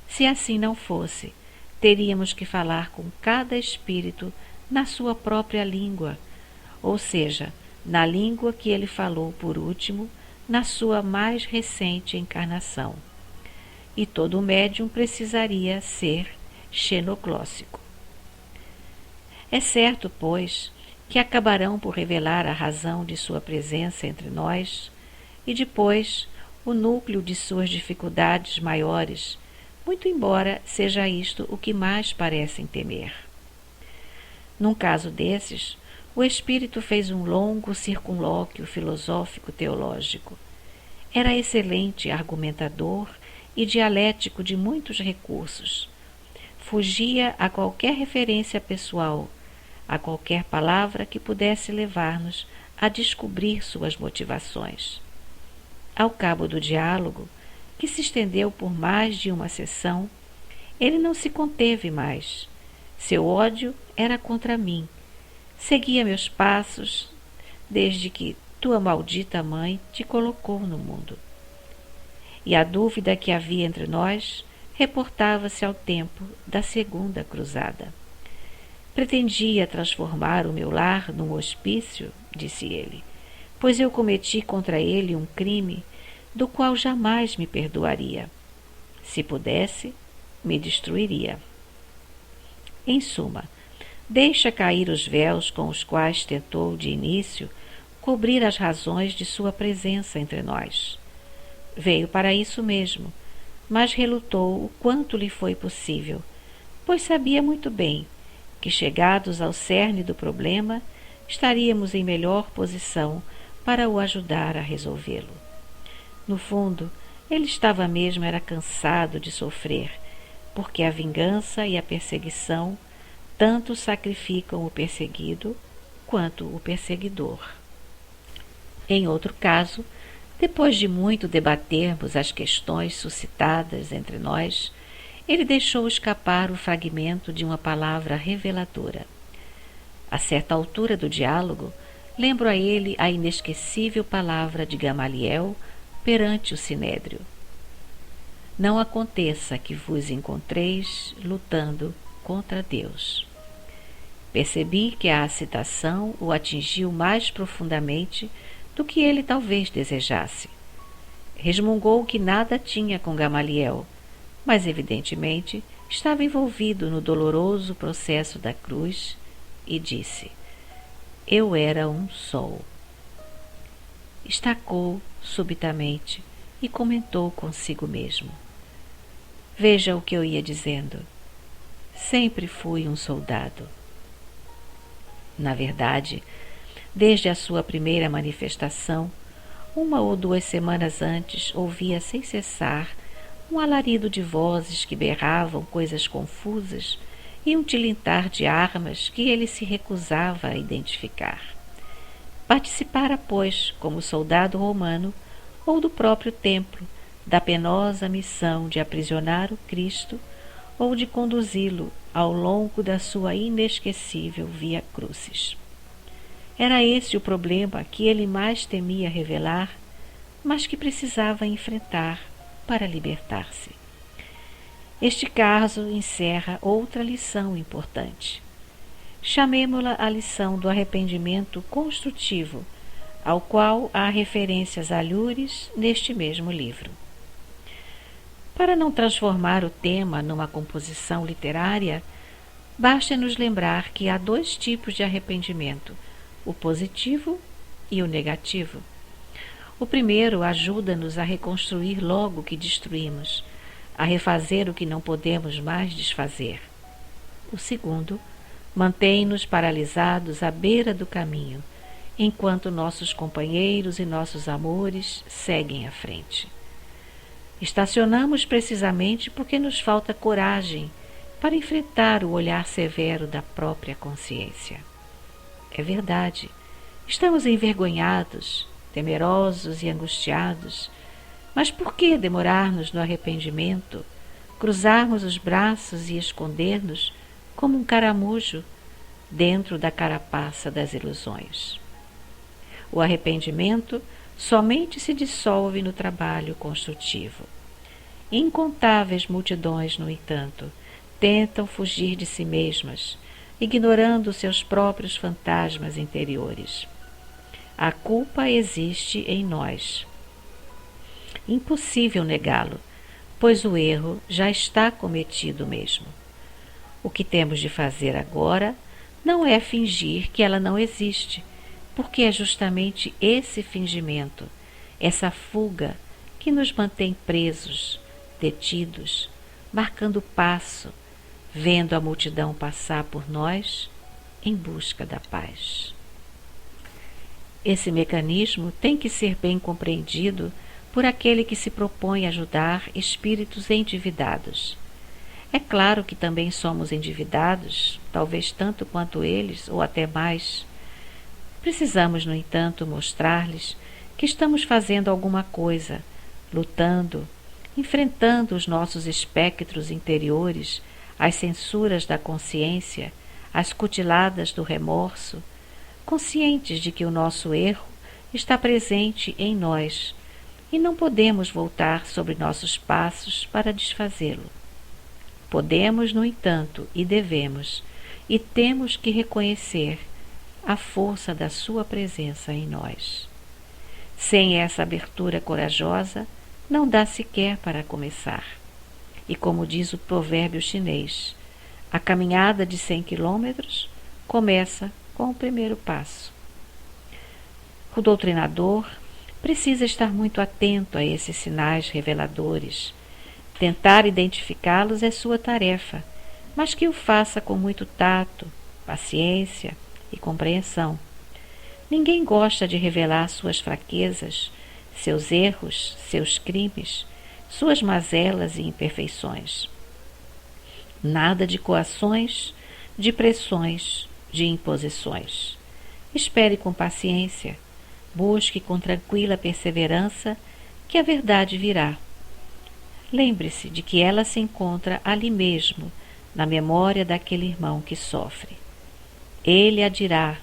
Se assim não fosse, teríamos que falar com cada espírito na sua própria língua, ou seja, na língua que ele falou por último, na sua mais recente encarnação. E todo médium precisaria ser xenoglóssico. É certo, pois, que acabarão por revelar a razão de sua presença entre nós e depois o núcleo de suas dificuldades maiores, muito embora seja isto o que mais parecem temer. Num caso desses, o espírito fez um longo circunlóquio filosófico-teológico. Era excelente argumentador e dialético de muitos recursos. Fugia a qualquer referência pessoal, a qualquer palavra que pudesse levar-nos a descobrir suas motivações. Ao cabo do diálogo, que se estendeu por mais de uma sessão, ele não se conteve mais. Seu ódio era contra mim. Seguia meus passos desde que tua maldita mãe te colocou no mundo. E a dúvida que havia entre nós reportava-se ao tempo da segunda cruzada. Pretendia transformar o meu lar num hospício, disse ele, pois eu cometi contra ele um crime do qual jamais me perdoaria. Se pudesse, me destruiria. Em suma, deixa cair os véus com os quais tentou, de início, cobrir as razões de sua presença entre nós. Veio para isso mesmo, mas relutou o quanto lhe foi possível, pois sabia muito bem que, chegados ao cerne do problema, estaríamos em melhor posição para o ajudar a resolvê-lo. No fundo, ele estava mesmo era cansado de sofrer, porque a vingança e a perseguição tanto sacrificam o perseguido quanto o perseguidor. Em outro caso, depois de muito debatermos as questões suscitadas entre nós, ele deixou escapar o fragmento de uma palavra reveladora. A certa altura do diálogo, lembro a ele a inesquecível palavra de Gamaliel perante o sinédrio: não aconteça que vos encontreis lutando contra Deus. Percebi que a citação o atingiu mais profundamente do que ele talvez desejasse. Resmungou que nada tinha com Gamaliel, mas evidentemente estava envolvido no doloroso processo da cruz e disse: eu era um sol. Estacou subitamente e comentou consigo mesmo: veja o que eu ia dizendo. Sempre fui um soldado. Na verdade, desde a sua primeira manifestação, 1 ou 2 semanas antes, ouvia sem cessar um alarido de vozes que berravam coisas confusas e um tilintar de armas que ele se recusava a identificar. Participara, pois, como soldado romano ou do próprio templo, da penosa missão de aprisionar o Cristo ou de conduzi-lo ao longo da sua inesquecível Via Crucis. Era esse o problema que ele mais temia revelar, mas que precisava enfrentar para libertar-se. Este caso encerra outra lição importante. Chamemo-la a lição do arrependimento construtivo, ao qual há referências alhures neste mesmo livro. Para não transformar o tema numa composição literária, basta-nos lembrar que há 2 tipos de arrependimento: o positivo e o negativo. O primeiro ajuda-nos a reconstruir logo o que destruímos, a refazer o que não podemos mais desfazer. O segundo mantém-nos paralisados à beira do caminho, enquanto nossos companheiros e nossos amores seguem à frente. Estacionamos precisamente porque nos falta coragem para enfrentar o olhar severo da própria consciência. É verdade, estamos envergonhados, temerosos e angustiados, mas por que demorar-nos no arrependimento, cruzarmos os braços e esconder-nos como um caramujo dentro da carapaça das ilusões? O arrependimento somente se dissolve no trabalho construtivo. Incontáveis multidões, no entanto, tentam fugir de si mesmas, ignorando seus próprios fantasmas interiores. A culpa existe em nós. Impossível negá-lo, pois o erro já está cometido mesmo. O que temos de fazer agora não é fingir que ela não existe, porque é justamente esse fingimento, essa fuga, que nos mantém presos, detidos, marcando passo, vendo a multidão passar por nós em busca da paz. Esse mecanismo tem que ser bem compreendido por aquele que se propõe ajudar espíritos endividados. É claro que também somos endividados, talvez tanto quanto eles, ou até mais. Precisamos, no entanto, mostrar-lhes que estamos fazendo alguma coisa, lutando, enfrentando os nossos espectros interiores, as censuras da consciência, as cutiladas do remorso, conscientes de que o nosso erro está presente em nós e não podemos voltar sobre nossos passos para desfazê-lo. Podemos, no entanto, e devemos, e temos que reconhecer a força da sua presença em nós. Sem essa abertura corajosa, não dá sequer para começar. E como diz o provérbio chinês, a caminhada de 100 quilômetros começa com o primeiro passo. O doutrinador precisa estar muito atento a esses sinais reveladores. Tentar identificá-los é sua tarefa, mas que o faça com muito tato, paciência e compreensão. Ninguém gosta de revelar suas fraquezas, seus erros, seus crimes, suas mazelas e imperfeições. Nada de coações, de pressões, de imposições. Espere com paciência, busque com tranquila perseverança, que a verdade virá. Lembre-se de que ela se encontra ali mesmo, na memória daquele irmão que sofre. Ele a dirá,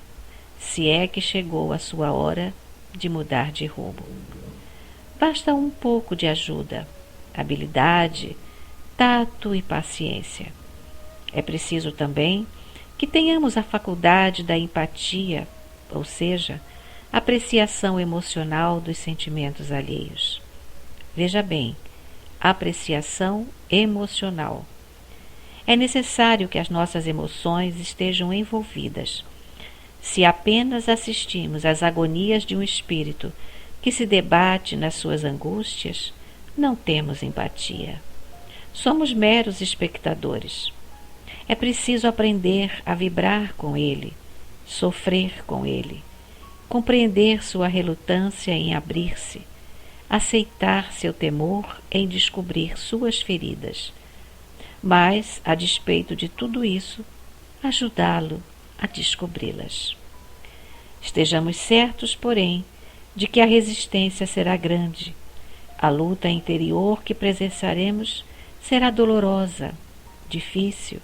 se é que chegou a sua hora de mudar de rumo. Basta um pouco de ajuda, habilidade, tato e paciência. É preciso também que tenhamos a faculdade da empatia, ou seja, apreciação emocional dos sentimentos alheios. Veja bem, apreciação emocional. É necessário que as nossas emoções estejam envolvidas. Se apenas assistimos às agonias de um espírito que se debate nas suas angústias, não temos empatia. Somos meros espectadores. É preciso aprender a vibrar com ele, sofrer com ele, compreender sua relutância em abrir-se, aceitar seu temor em descobrir suas feridas, mas, a despeito de tudo isso, ajudá-lo a descobri-las. Estejamos certos, porém, de que a resistência será grande. A luta interior que presenciaremos será dolorosa, difícil,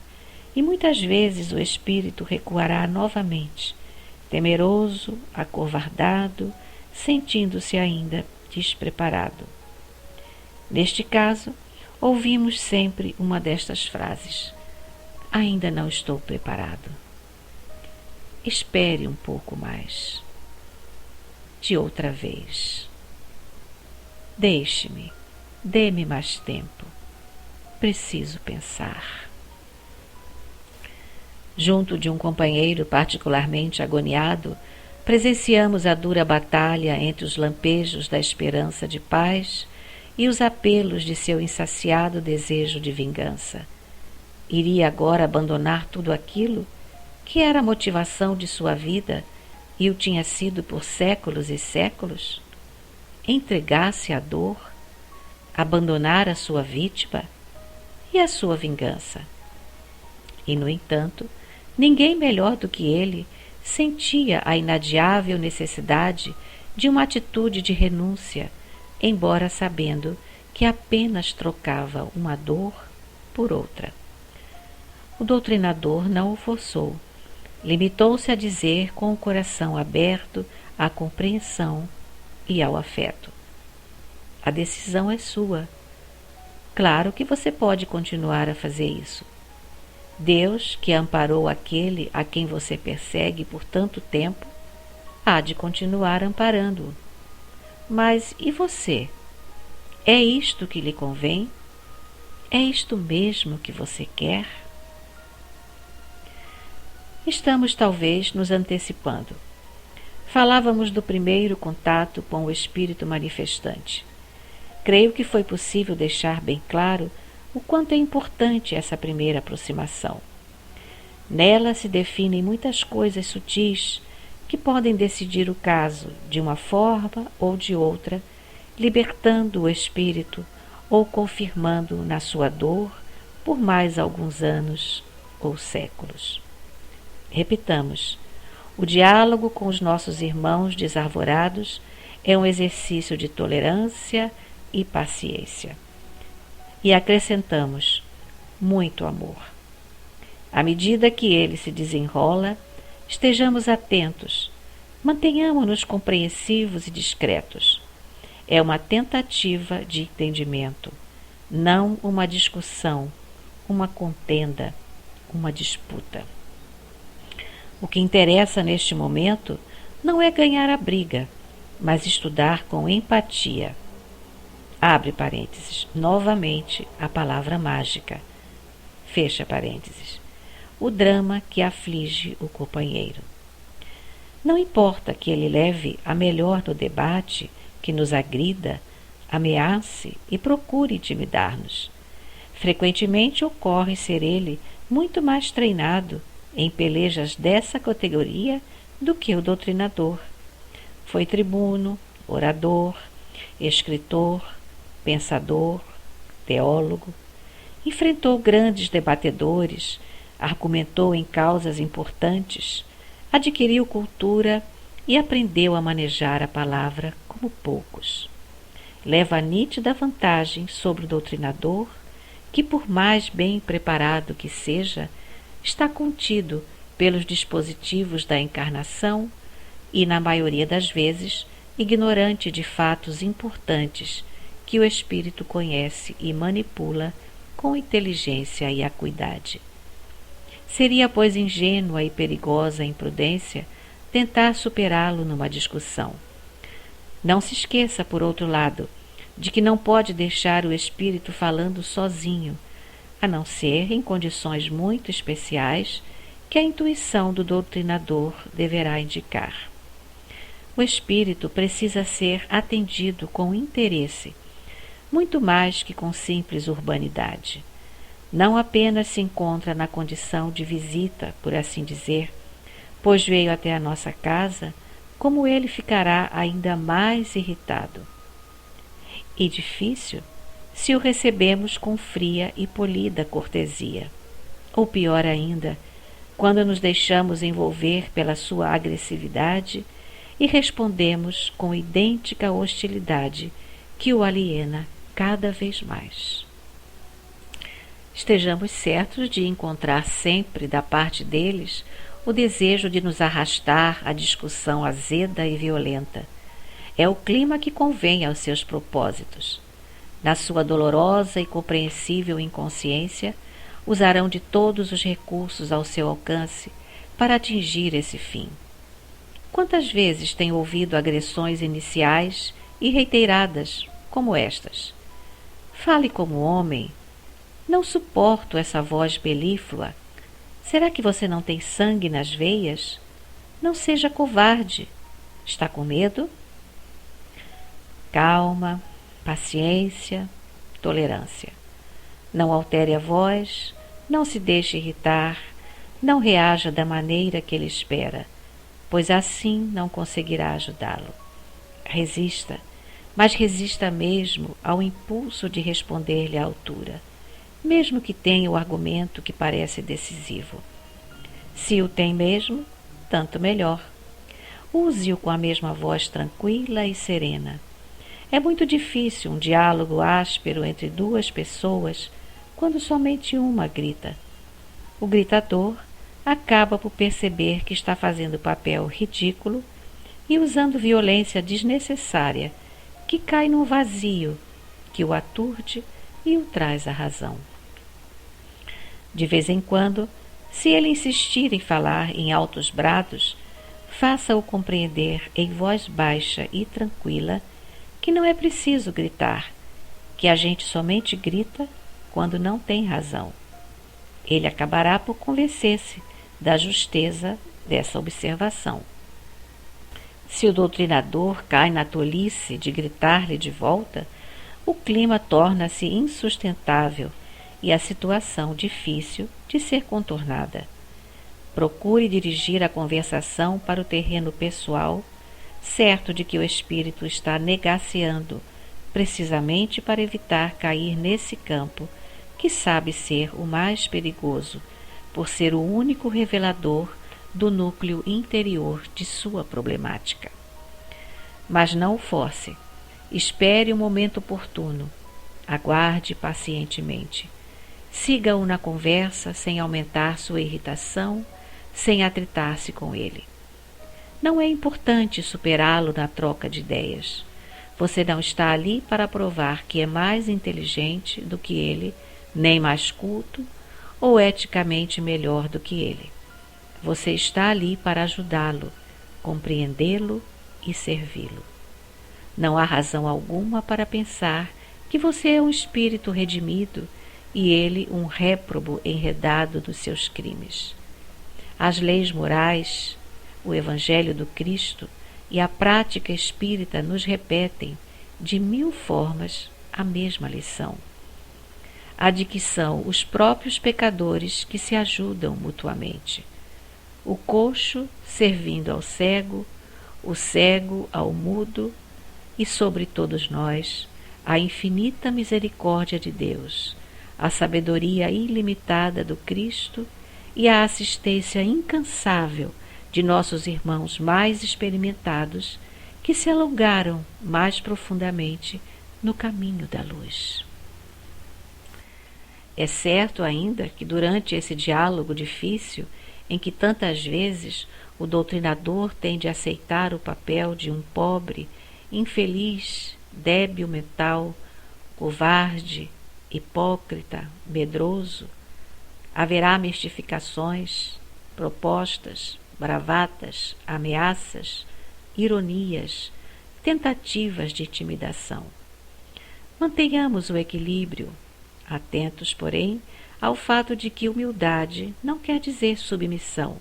e muitas vezes o espírito recuará novamente, temeroso, acovardado, sentindo-se ainda despreparado. Neste caso, ouvimos sempre uma destas frases: ainda não estou preparado. Espere um pouco mais. De outra vez. Deixe-me, dê-me mais tempo. Preciso pensar. Junto de um companheiro particularmente agoniado, presenciamos a dura batalha entre os lampejos da esperança de paz e os apelos de seu insaciado desejo de vingança. Iria agora abandonar tudo aquilo que era a motivação de sua vida e o tinha sido por séculos e séculos? Entregar-se à dor, abandonar a sua vítima e a sua vingança. E, no entanto, ninguém melhor do que ele sentia a inadiável necessidade de uma atitude de renúncia, embora sabendo que apenas trocava uma dor por outra. O doutrinador não o forçou. Limitou-se a dizer com o coração aberto à compreensão e ao afeto: a decisão é sua. Claro que você pode continuar a fazer isso. Deus, que amparou aquele a quem você persegue por tanto tempo, há de continuar amparando-o. Mas e você? É isto que lhe convém? É isto mesmo que você quer? Estamos talvez nos antecipando. Falávamos do primeiro contato com o espírito manifestante. Creio que foi possível deixar bem claro o quanto é importante essa primeira aproximação. Nela se definem muitas coisas sutis que podem decidir o caso de uma forma ou de outra, libertando o espírito ou confirmando-o na sua dor por mais alguns anos ou séculos. Repitamos, o diálogo com os nossos irmãos desarvorados é um exercício de tolerância e paciência. E acrescentamos, muito amor. À medida que ele se desenrola, estejamos atentos, mantenhamos-nos compreensivos e discretos. É uma tentativa de entendimento, não uma discussão, uma contenda, uma disputa. O que interessa neste momento não é ganhar a briga, mas estudar com empatia. Abre parênteses, novamente a palavra mágica. Fecha parênteses. O drama que aflige o companheiro. Não importa que ele leve a melhor no debate que nos agrida, ameace e procure intimidar-nos. Frequentemente ocorre ser ele muito mais treinado em pelejas dessa categoria do que o doutrinador. Foi tribuno, orador, escritor, pensador, teólogo, enfrentou grandes debatedores, argumentou em causas importantes, adquiriu cultura e aprendeu a manejar a palavra como poucos. Leva nítida vantagem sobre o doutrinador, que, por mais bem preparado que seja, está contido pelos dispositivos da encarnação e, na maioria das vezes, ignorante de fatos importantes que o espírito conhece e manipula com inteligência e acuidade. Seria, pois, ingênua e perigosa imprudência tentar superá-lo numa discussão. Não se esqueça, por outro lado, de que não pode deixar o espírito falando sozinho, a não ser em condições muito especiais que a intuição do doutrinador deverá indicar. O espírito precisa ser atendido com interesse, muito mais que com simples urbanidade. Não apenas se encontra na condição de visita, por assim dizer, pois veio até a nossa casa, como ele ficará ainda mais irritado e difícil se o recebemos com fria e polida cortesia. Ou pior ainda, quando nos deixamos envolver pela sua agressividade e respondemos com idêntica hostilidade que o aliena cada vez mais. Estejamos certos de encontrar sempre da parte deles o desejo de nos arrastar à discussão azeda e violenta. É o clima que convém aos seus propósitos. Na sua dolorosa e compreensível inconsciência, usarão de todos os recursos ao seu alcance para atingir esse fim. Quantas vezes tem ouvido agressões iniciais e reiteradas, como estas? Fale como homem. Não suporto essa voz belíflua. Será que você não tem sangue nas veias? Não seja covarde. Está com medo? Calma, paciência, tolerância. Não altere a voz, não se deixe irritar, não reaja da maneira que ele espera, pois assim não conseguirá ajudá-lo. Resista, mas resista mesmo ao impulso de responder-lhe à altura, mesmo que tenha o argumento que parece decisivo. Se o tem mesmo, tanto melhor. Use-o com a mesma voz tranquila e serena. É muito difícil um diálogo áspero entre duas pessoas quando somente uma grita. O gritador acaba por perceber que está fazendo papel ridículo e usando violência desnecessária, que cai num vazio, que o aturde e o traz à razão. De vez em quando, se ele insistir em falar em altos brados, faça-o compreender em voz baixa e tranquila que não é preciso gritar, que a gente somente grita quando não tem razão. Ele acabará por convencer-se da justeza dessa observação. Se o doutrinador cai na tolice de gritar-lhe de volta, o clima torna-se insustentável e a situação difícil de ser contornada. Procure dirigir a conversação para o terreno pessoal, certo de que o espírito está negaceando, precisamente para evitar cair nesse campo, que sabe ser o mais perigoso, por ser o único revelador do núcleo interior de sua problemática. Mas não o force. Espere o momento oportuno. Aguarde pacientemente. Siga-o na conversa sem aumentar sua irritação, sem atritar-se com ele. Não é importante superá-lo na troca de ideias. Você não está ali para provar que é mais inteligente do que ele, nem mais culto ou eticamente melhor do que ele. Você está ali para ajudá-lo, compreendê-lo e servi-lo. Não há razão alguma para pensar que você é um espírito redimido e ele um réprobo enredado dos seus crimes. As leis morais, o Evangelho do Cristo e a prática espírita nos repetem de 1000 formas a mesma lição. A de que são os próprios pecadores que se ajudam mutuamente. O coxo servindo ao cego, o cego ao mudo, e sobre todos nós a infinita misericórdia de Deus, a sabedoria ilimitada do Cristo e a assistência incansável de nossos irmãos mais experimentados que se alongaram mais profundamente no caminho da luz. É certo ainda que durante esse diálogo difícil, em que tantas vezes o doutrinador tem de aceitar o papel de um pobre, infeliz, débil mental, covarde, hipócrita, medroso, haverá mistificações, propostas, bravatas, ameaças, ironias, tentativas de intimidação. Mantenhamos o equilíbrio, atentos, porém, ao fato de que humildade não quer dizer submissão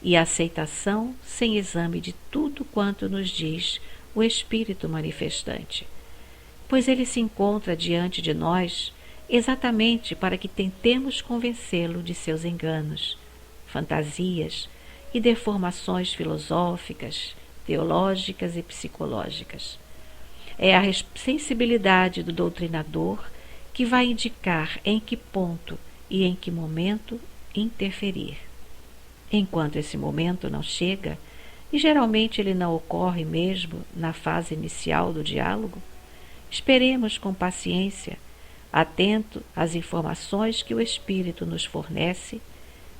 e aceitação sem exame de tudo quanto nos diz o Espírito manifestante, pois ele se encontra diante de nós exatamente para que tentemos convencê-lo de seus enganos, fantasias e deformações filosóficas, teológicas e psicológicas. É a sensibilidade do doutrinador que vai indicar em que ponto e em que momento interferir. Enquanto esse momento não chega, e geralmente ele não ocorre mesmo na fase inicial do diálogo, esperemos com paciência, atento às informações que o Espírito nos fornece,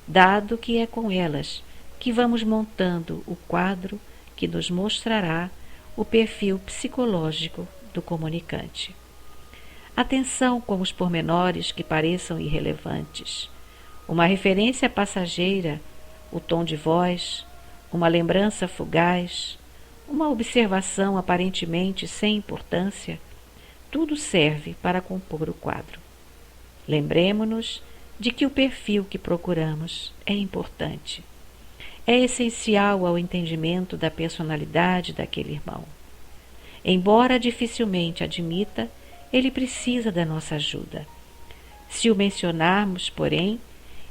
dado que é com elas que vamos montando o quadro que nos mostrará o perfil psicológico do comunicante. Atenção com os pormenores que pareçam irrelevantes. Uma referência passageira, o tom de voz, uma lembrança fugaz, uma observação aparentemente sem importância, tudo serve para compor o quadro. Lembremo-nos de que o perfil que procuramos é importante. É essencial ao entendimento da personalidade daquele irmão. Embora dificilmente admita, ele precisa da nossa ajuda. Se o mencionarmos, porém,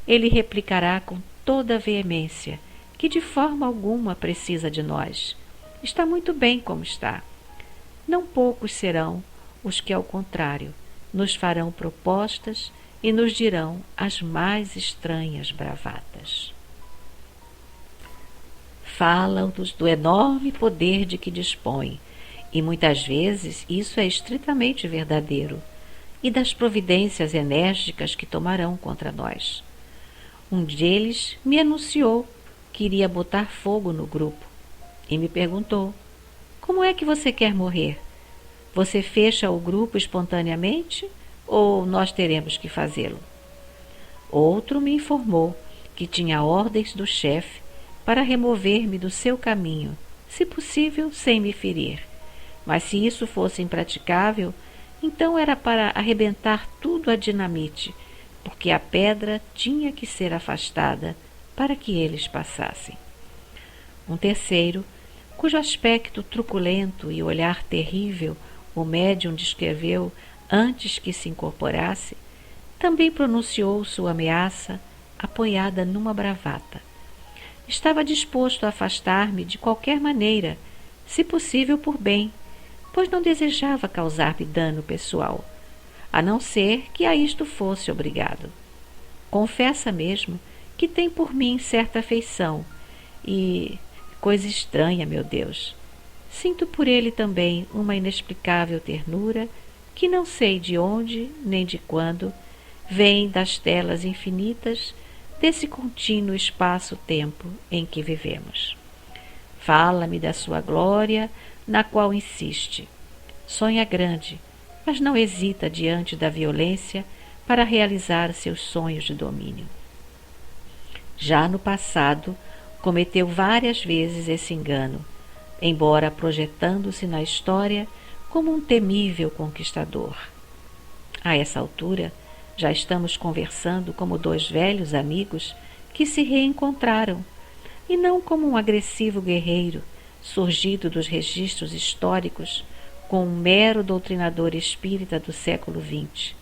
ele replicará com toda a veemência que de forma alguma precisa de nós. Está muito bem como está. Não poucos serão os que, ao contrário, nos farão propostas e nos dirão as mais estranhas bravatas. Falam-nos do enorme poder de que dispõe, e muitas vezes isso é estritamente verdadeiro, e das providências enérgicas que tomarão contra nós. Um deles me anunciou que iria botar fogo no grupo e me perguntou: como é que você quer morrer? Você fecha o grupo espontaneamente ou nós teremos que fazê-lo? Outro me informou que tinha ordens do chefe para remover-me do seu caminho, se possível sem me ferir. Mas se isso fosse impraticável, então era para arrebentar tudo a dinamite, porque a pedra tinha que ser afastada para que eles passassem. Um terceiro, cujo aspecto truculento e olhar terrível o médium descreveu antes que se incorporasse, também pronunciou sua ameaça apoiada numa bravata. Estava disposto a afastar-me de qualquer maneira, se possível por bem, pois não desejava causar-me dano pessoal, a não ser que a isto fosse obrigado. Confessa mesmo que tem por mim certa afeição e, coisa estranha, meu Deus, sinto por ele também uma inexplicável ternura que não sei de onde nem de quando vem das telas infinitas desse contínuo espaço-tempo em que vivemos. Fala-me da sua glória, na qual insiste. Sonha grande, mas não hesita diante da violência para realizar seus sonhos de domínio. Já no passado, cometeu várias vezes esse engano, embora projetando-se na história como um temível conquistador. A essa altura, já estamos conversando como dois velhos amigos que se reencontraram, e não como um agressivo guerreiro surgido dos registros históricos com um mero doutrinador espírita do século XX.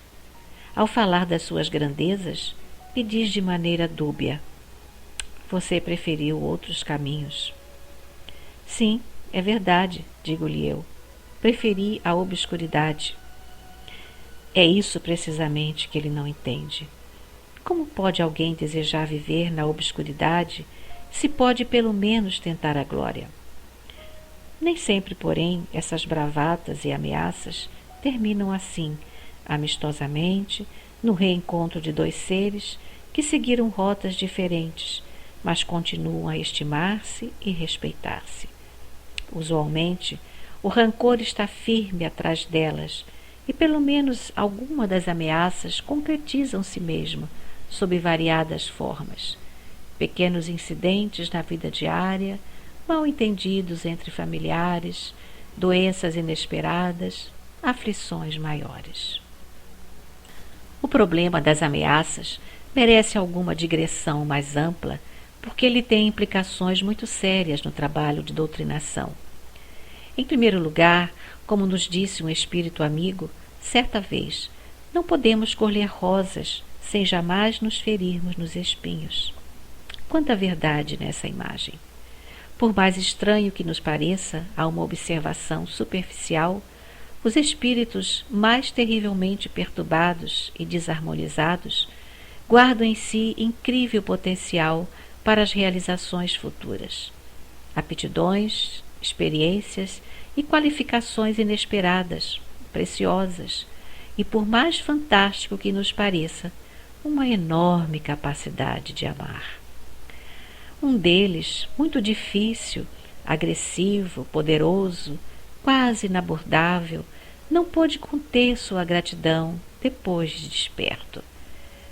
Ao falar das suas grandezas, me diz de maneira dúbia: você preferiu outros caminhos. Sim, é verdade, digo-lhe eu. Preferi a obscuridade. É isso precisamente que ele não entende. Como pode alguém desejar viver na obscuridade se pode pelo menos tentar a glória? Nem sempre, porém, essas bravatas e ameaças terminam assim, amistosamente, no reencontro de dois seres que seguiram rotas diferentes, mas continuam a estimar-se e respeitar-se. Usualmente, o rancor está firme atrás delas, e pelo menos alguma das ameaças concretizam-se mesmo, sob variadas formas. Pequenos incidentes na vida diária, mal-entendidos entre familiares, doenças inesperadas, aflições maiores. O problema das ameaças merece alguma digressão mais ampla, porque ele tem implicações muito sérias no trabalho de doutrinação. Em primeiro lugar, como nos disse um espírito amigo, certa vez, não podemos colher rosas sem jamais nos ferirmos nos espinhos. Quanta verdade nessa imagem! Por mais estranho que nos pareça a uma observação superficial, os espíritos mais terrivelmente perturbados e desarmonizados guardam em si incrível potencial para as realizações futuras. Aptidões, experiências e qualificações inesperadas, preciosas, e por mais fantástico que nos pareça, uma enorme capacidade de amar. Um deles, muito difícil, agressivo, poderoso, quase inabordável, não pôde conter sua gratidão depois de desperto.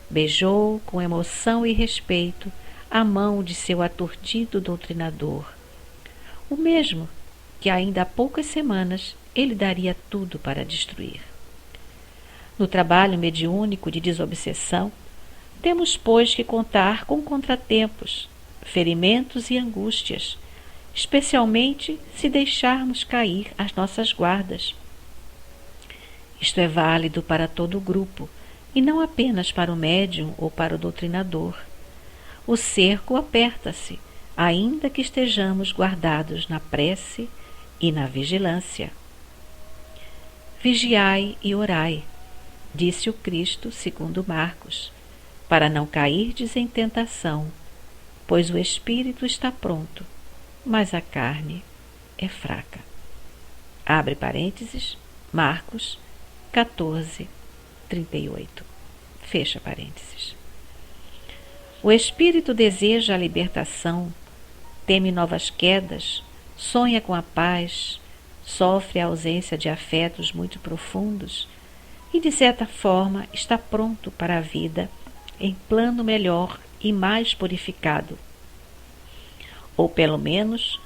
Beijou com emoção e respeito a mão de seu aturdido doutrinador, o mesmo que ainda há poucas semanas ele daria tudo para destruir. No trabalho mediúnico de desobsessão, temos, pois, que contar com contratempos, ferimentos e angústias, especialmente se deixarmos cair as nossas guardas. Isto é válido para todo o grupo, e não apenas para o médium ou para o doutrinador. O cerco aperta-se, ainda que estejamos guardados na prece e na vigilância. Vigiai e orai, disse o Cristo segundo Marcos, para não cairdes em tentação, pois o espírito está pronto, mas a carne é fraca. Abre parênteses, Marcos 14, 38. Fecha parênteses. O espírito deseja a libertação, teme novas quedas, sonha com a paz, sofre a ausência de afetos muito profundos e, de certa forma, está pronto para a vida em plano melhor e mais purificado. Ou, pelo menos,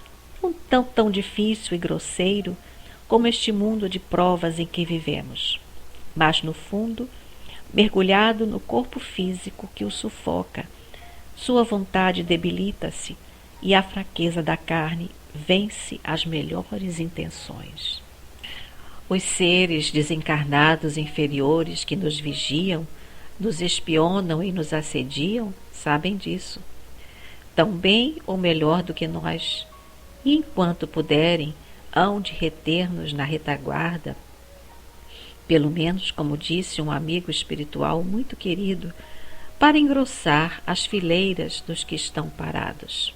não tão difícil e grosseiro como este mundo de provas em que vivemos, mas, no fundo, mergulhado no corpo físico que o sufoca, sua vontade debilita-se e a fraqueza da carne vence as melhores intenções. Os seres desencarnados inferiores que nos vigiam, nos espionam e nos assediam, sabem disso, tão bem ou melhor do que nós, e enquanto puderem, hão de reter-nos na retaguarda, pelo menos, como disse um amigo espiritual muito querido, para engrossar as fileiras dos que estão parados.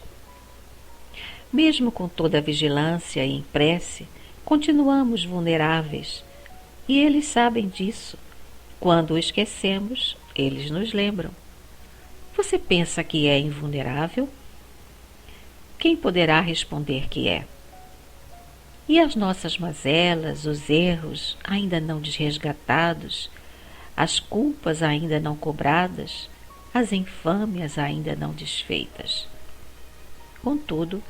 Mesmo com toda a vigilância e em prece, continuamos vulneráveis, e eles sabem disso. Quando o esquecemos, eles nos lembram. Você pensa que é invulnerável? Quem poderá responder que é? E as nossas mazelas, os erros ainda não desresgatados, as culpas ainda não cobradas, as infâmias ainda não desfeitas. Contudo,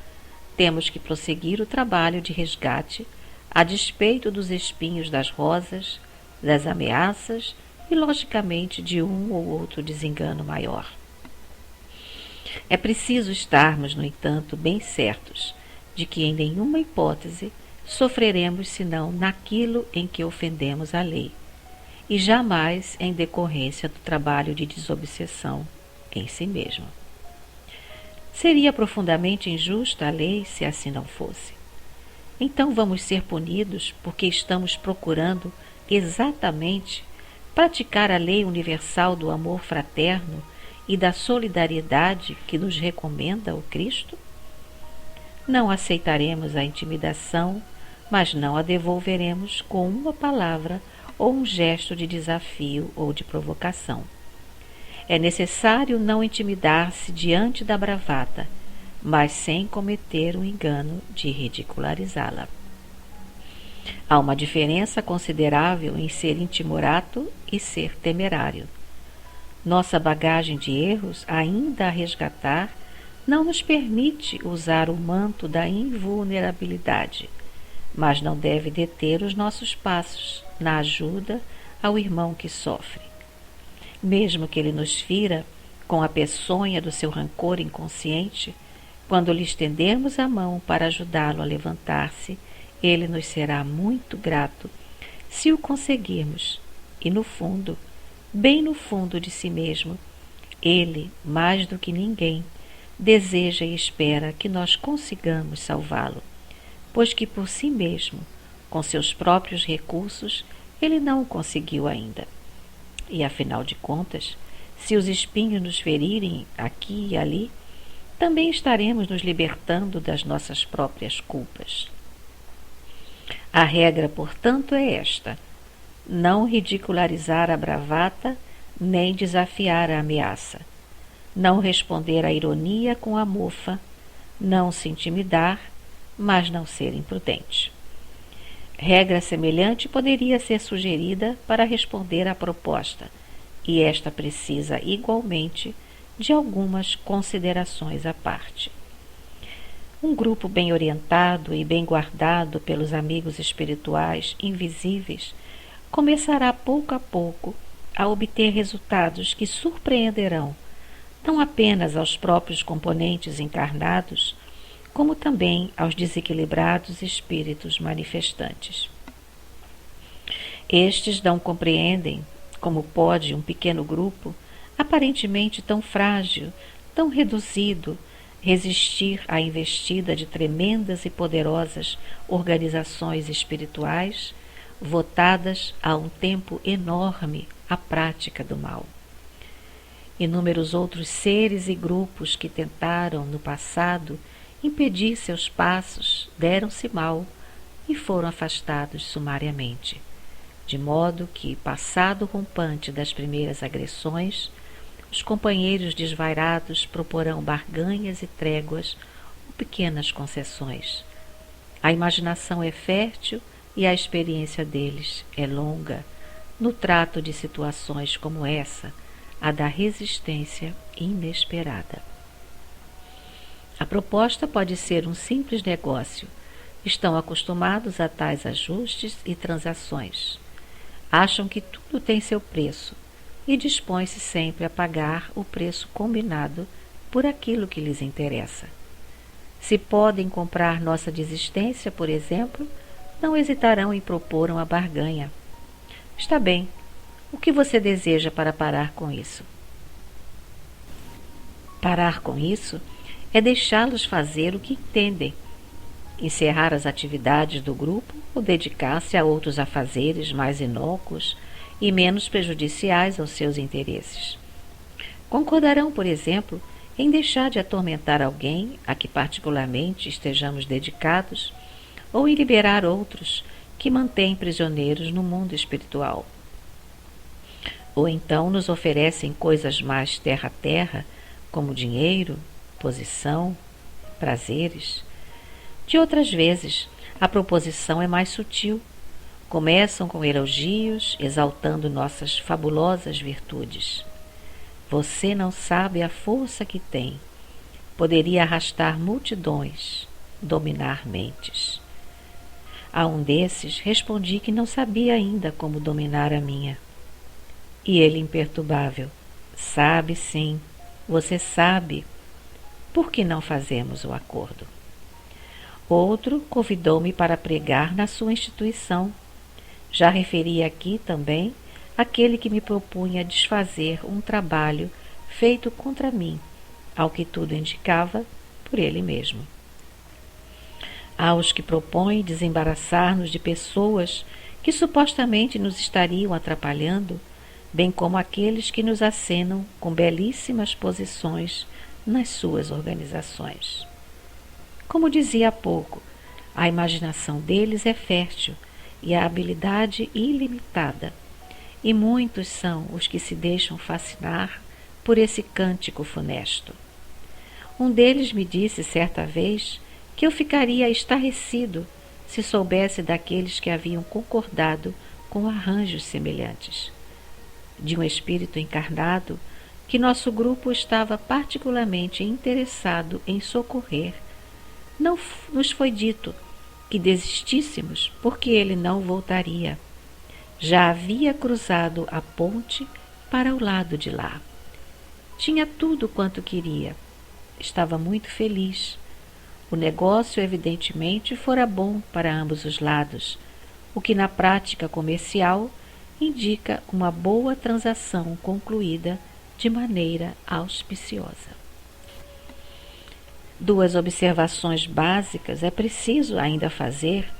temos que prosseguir o trabalho de resgate a despeito dos espinhos das rosas, das ameaças e, logicamente, de um ou outro desengano maior. É preciso estarmos, no entanto, bem certos de que em nenhuma hipótese sofreremos senão naquilo em que ofendemos a lei, e jamais em decorrência do trabalho de desobsessão em si mesmo. Seria profundamente injusta a lei se assim não fosse. Então vamos ser punidos porque estamos procurando exatamente praticar a lei universal do amor fraterno e da solidariedade que nos recomenda o Cristo? Não aceitaremos a intimidação, mas não a devolveremos com uma palavra ou um gesto de desafio ou de provocação. É necessário não intimidar-se diante da bravata, mas sem cometer o engano de ridicularizá-la. Há uma diferença considerável em ser intimorato e ser temerário. Nossa bagagem de erros, ainda a resgatar, não nos permite usar o manto da invulnerabilidade, mas não deve deter os nossos passos na ajuda ao irmão que sofre. Mesmo que ele nos fira com a peçonha do seu rancor inconsciente, quando lhe estendermos a mão para ajudá-lo a levantar-se, ele nos será muito grato se o conseguirmos. E no fundo, bem no fundo de si mesmo, ele, mais do que ninguém, deseja e espera que nós consigamos salvá-lo, pois que por si mesmo, com seus próprios recursos, ele não o conseguiu ainda. E afinal de contas, se os espinhos nos ferirem aqui e ali, também estaremos nos libertando das nossas próprias culpas. A regra, portanto, é esta: não ridicularizar a bravata, nem desafiar a ameaça, não responder à ironia com a mofa, não se intimidar, mas não ser imprudente. Regra semelhante poderia ser sugerida para responder à proposta, e esta precisa igualmente de algumas considerações à parte. Um grupo bem orientado e bem guardado pelos amigos espirituais invisíveis começará pouco a pouco a obter resultados que surpreenderão não apenas aos próprios componentes encarnados, como também aos desequilibrados espíritos manifestantes. Estes não compreendem como pode um pequeno grupo, aparentemente tão frágil, tão reduzido, resistir à investida de tremendas e poderosas organizações espirituais votadas há um tempo enorme à prática do mal. Inúmeros outros seres e grupos que tentaram, no passado, impedir seus passos, deram-se mal e foram afastados sumariamente, de modo que, passado o rompante das primeiras agressões, os companheiros desvairados proporão barganhas e tréguas ou pequenas concessões. A imaginação é fértil e a experiência deles é longa no trato de situações como essa, a da resistência inesperada. A proposta pode ser um simples negócio. Estão acostumados a tais ajustes e transações. Acham que tudo tem seu preço e dispõem-se sempre a pagar o preço combinado por aquilo que lhes interessa. Se podem comprar nossa desistência, por exemplo, não hesitarão em propor uma barganha. Está bem, o que você deseja para parar com isso? Parar com isso é deixá-los fazer o que entendem, encerrar as atividades do grupo ou dedicar-se a outros afazeres mais inócuos e menos prejudiciais aos seus interesses. Concordarão, por exemplo, em deixar de atormentar alguém a que particularmente estejamos dedicados ou em liberar outros que mantêm prisioneiros no mundo espiritual. Ou então nos oferecem coisas mais terra a terra, como dinheiro, posição, prazeres. De outras vezes, a proposição é mais sutil. Começam com elogios, exaltando nossas fabulosas virtudes. Você não sabe a força que tem. Poderia arrastar multidões, dominar mentes. A um desses respondi que não sabia ainda como dominar a minha. E ele, imperturbável: sabe sim, você sabe. Por que não fazemos o acordo? Outro convidou-me para pregar na sua instituição. Já referi aqui também aquele que me propunha desfazer um trabalho feito contra mim, ao que tudo indicava, por ele mesmo. Há os que propõem desembaraçar-nos de pessoas que supostamente nos estariam atrapalhando, bem como aqueles que nos acenam com belíssimas posições nas suas organizações. Como dizia há pouco, a imaginação deles é fértil e a habilidade ilimitada, e muitos são os que se deixam fascinar por esse cântico funesto. Um deles me disse certa vez que eu ficaria estarrecido se soubesse daqueles que haviam concordado com arranjos semelhantes. De um espírito encarnado que nosso grupo estava particularmente interessado em socorrer, não nos foi dito que desistíssemos porque ele não voltaria. Já havia cruzado a ponte para o lado de lá. Tinha tudo quanto queria. Estava muito feliz. O negócio, evidentemente, fora bom para ambos os lados, o que na prática comercial indica uma boa transação concluída de maneira auspiciosa. 2 observações básicas é preciso ainda fazer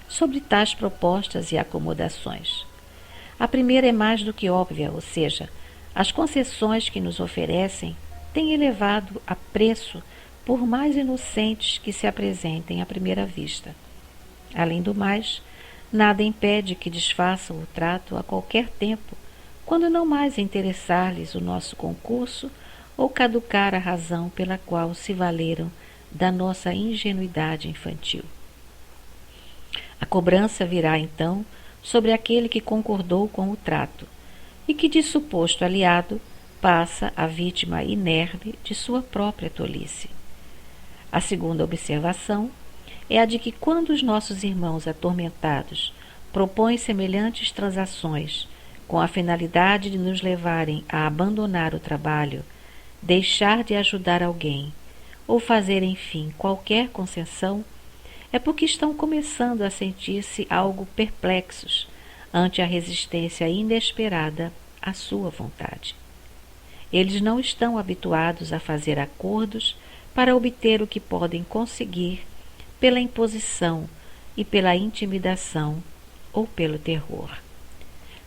sobre tais propostas e acomodações. A primeira é mais do que óbvia, ou seja, as concessões que nos oferecem têm elevado a preço por mais inocentes que se apresentem à primeira vista. Além do mais, nada impede que desfaçam o trato a qualquer tempo, quando não mais interessar-lhes o nosso concurso ou caducar a razão pela qual se valeram da nossa ingenuidade infantil. A cobrança virá, então, sobre aquele que concordou com o trato e que, de suposto aliado, passa a vítima inerme de sua própria tolice. A segunda observação é a de que, quando os nossos irmãos atormentados propõem semelhantes transações com a finalidade de nos levarem a abandonar o trabalho, deixar de ajudar alguém ou fazer, enfim, qualquer concessão, é porque estão começando a sentir-se algo perplexos ante a resistência inesperada à sua vontade. Eles não estão habituados a fazer acordos para obter o que podem conseguir pela imposição e pela intimidação ou pelo terror.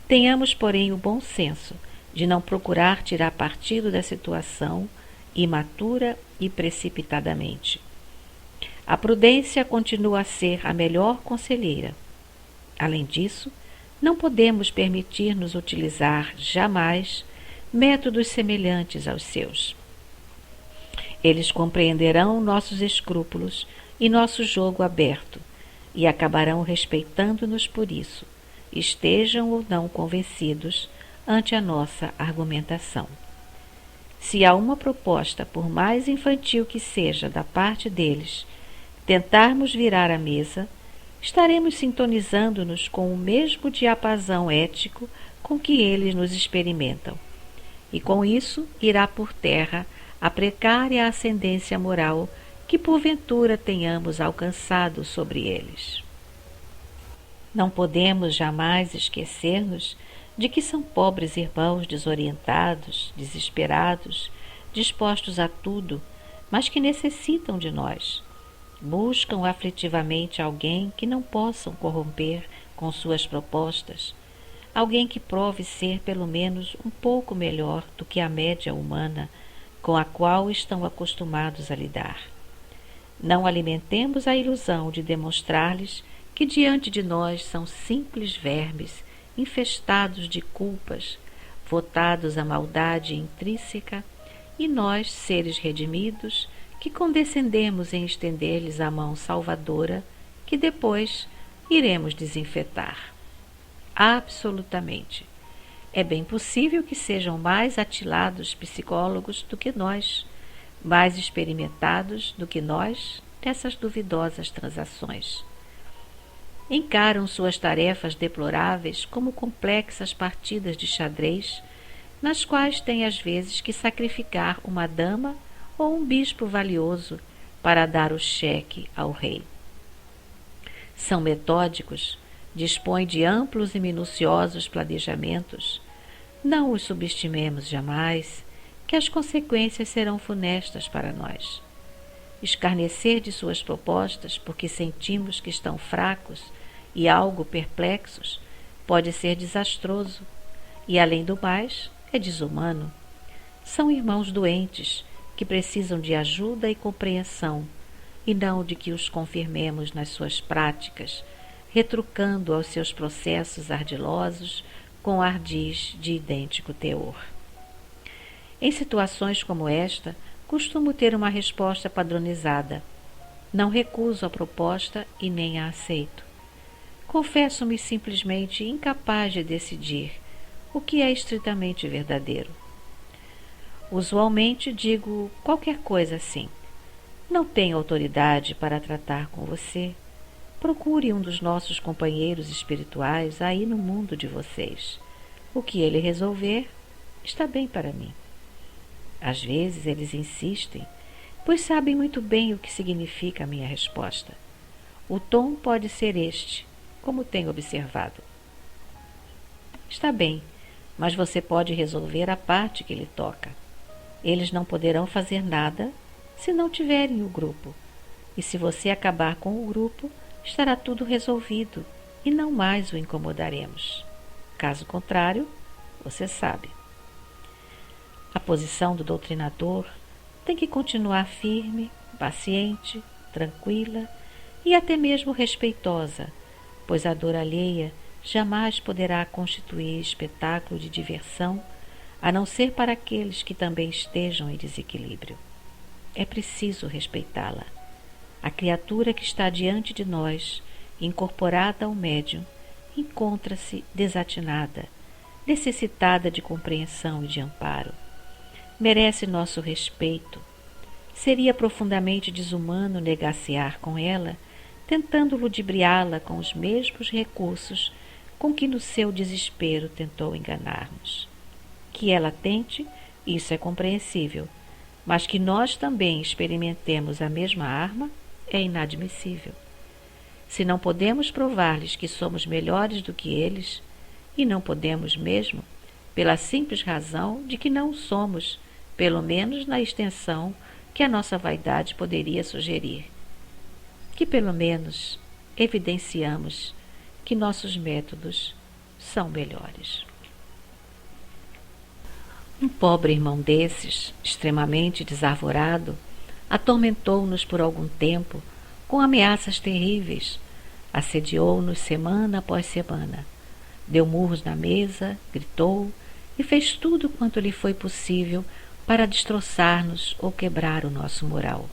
Tenhamos, porém, o bom senso de não procurar tirar partido da situação imatura e precipitadamente. A prudência continua a ser a melhor conselheira. Além disso, não podemos permitir-nos utilizar jamais métodos semelhantes aos seus. Eles compreenderão nossos escrúpulos e nosso jogo aberto e acabarão respeitando-nos por isso, estejam ou não convencidos ante a nossa argumentação. Se há uma proposta, por mais infantil que seja da parte deles, tentarmos virar a mesa, estaremos sintonizando-nos com o mesmo diapasão ético com que eles nos experimentam, e com isso irá por terra a precária ascendência moral que porventura tenhamos alcançado sobre eles. Não podemos jamais esquecer-nos de que são pobres irmãos desorientados, desesperados, dispostos a tudo, mas que necessitam de nós. Buscam aflitivamente alguém que não possam corromper com suas propostas, alguém que prove ser pelo menos um pouco melhor do que a média humana com a qual estão acostumados a lidar. Não alimentemos a ilusão de demonstrar-lhes que diante de nós são simples vermes infestados de culpas, votados à maldade intrínseca, e nós, seres redimidos, que condescendemos em estender-lhes a mão salvadora, que depois iremos desinfetar. Absolutamente. É bem possível que sejam mais atilados psicólogos do que nós, mais experimentados do que nós nessas duvidosas transações. Encaram suas tarefas deploráveis como complexas partidas de xadrez, nas quais têm às vezes que sacrificar uma dama ou um bispo valioso para dar o cheque ao rei. São metódicos, dispõem de amplos e minuciosos planejamentos. Não os subestimemos jamais, que as consequências serão funestas para nós. Escarnecer de suas propostas porque sentimos que estão fracos e algo perplexos pode ser desastroso e, além do mais, é desumano. São irmãos doentes que precisam de ajuda e compreensão, e não de que os confirmemos nas suas práticas, retrucando aos seus processos ardilosos com ardis de idêntico teor. Em situações como esta, costumo ter uma resposta padronizada. Não recuso a proposta e nem a aceito. Confesso-me simplesmente incapaz de decidir o que é estritamente verdadeiro. Usualmente digo qualquer coisa assim. Não tenho autoridade para tratar com você. Procure um dos nossos companheiros espirituais aí no mundo de vocês. O que ele resolver está bem para mim. Às vezes eles insistem, pois sabem muito bem o que significa a minha resposta. O tom pode ser este, como tenho observado. Está bem, mas você pode resolver a parte que lhe toca. Eles não poderão fazer nada se não tiverem o grupo. E se você acabar com o grupo, estará tudo resolvido e não mais o incomodaremos. Caso contrário, você sabe. A posição do doutrinador tem que continuar firme, paciente, tranquila e até mesmo respeitosa, pois a dor alheia jamais poderá constituir espetáculo de diversão, a não ser para aqueles que também estejam em desequilíbrio. É preciso respeitá-la. A criatura que está diante de nós, incorporada ao médium, encontra-se desatinada, necessitada de compreensão e de amparo. Merece nosso respeito. Seria profundamente desumano negaciar com ela, tentando ludibriá-la com os mesmos recursos com que no seu desespero tentou enganar-nos. Que ela tente, isso é compreensível, mas que nós também experimentemos a mesma arma é inadmissível. Se não podemos provar-lhes que somos melhores do que eles, e não podemos mesmo, pela simples razão de que não somos, pelo menos na extensão que a nossa vaidade poderia sugerir, que pelo menos evidenciamos que nossos métodos são melhores. Um pobre irmão desses, extremamente desarvorado, atormentou-nos por algum tempo com ameaças terríveis, assediou-nos semana após semana, deu murros na mesa, gritou e fez tudo quanto lhe foi possível para destroçar-nos ou quebrar o nosso moral.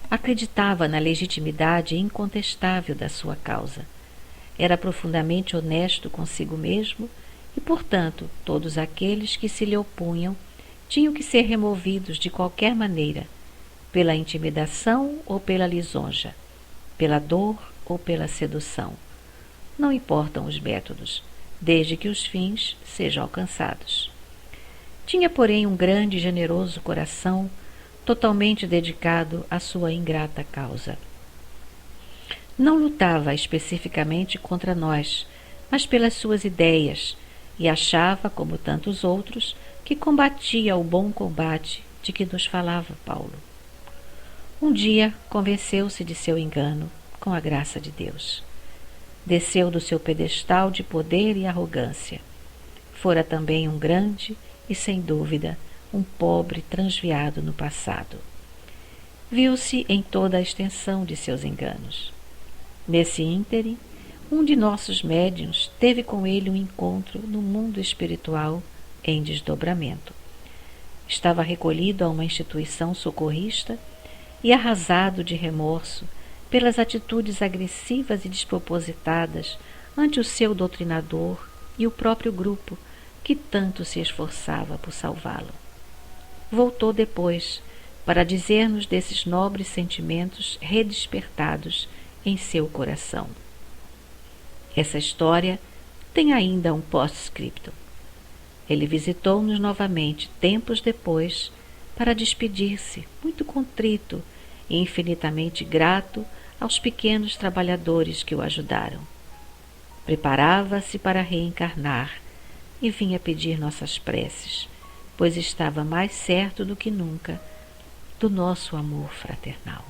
Acreditava na legitimidade incontestável da sua causa. Era profundamente honesto consigo mesmo e, portanto, todos aqueles que se lhe opunham tinham que ser removidos de qualquer maneira, pela intimidação ou pela lisonja, pela dor ou pela sedução. Não importam os métodos, desde que os fins sejam alcançados. Tinha, porém, um grande e generoso coração, totalmente dedicado à sua ingrata causa. Não lutava especificamente contra nós, mas pelas suas ideias, e achava, como tantos outros, que combatia o bom combate de que nos falava Paulo. Um dia convenceu-se de seu engano, com a graça de Deus. Desceu do seu pedestal de poder e arrogância. Fora também um grande e, sem dúvida, um pobre transviado no passado. Viu-se em toda a extensão de seus enganos. Nesse ínterim, um de nossos médiuns teve com ele um encontro no mundo espiritual em desdobramento. Estava recolhido a uma instituição socorrista e arrasado de remorso pelas atitudes agressivas e despropositadas ante o seu doutrinador e o próprio grupo que tanto se esforçava por salvá-lo. Voltou depois para dizer-nos desses nobres sentimentos redespertados em seu coração. Essa história tem ainda um post-scriptum. Ele visitou-nos novamente tempos depois para despedir-se, muito contrito e infinitamente grato aos pequenos trabalhadores que o ajudaram. Preparava-se para reencarnar e vinha pedir nossas preces, pois estava mais certo do que nunca do nosso amor fraternal.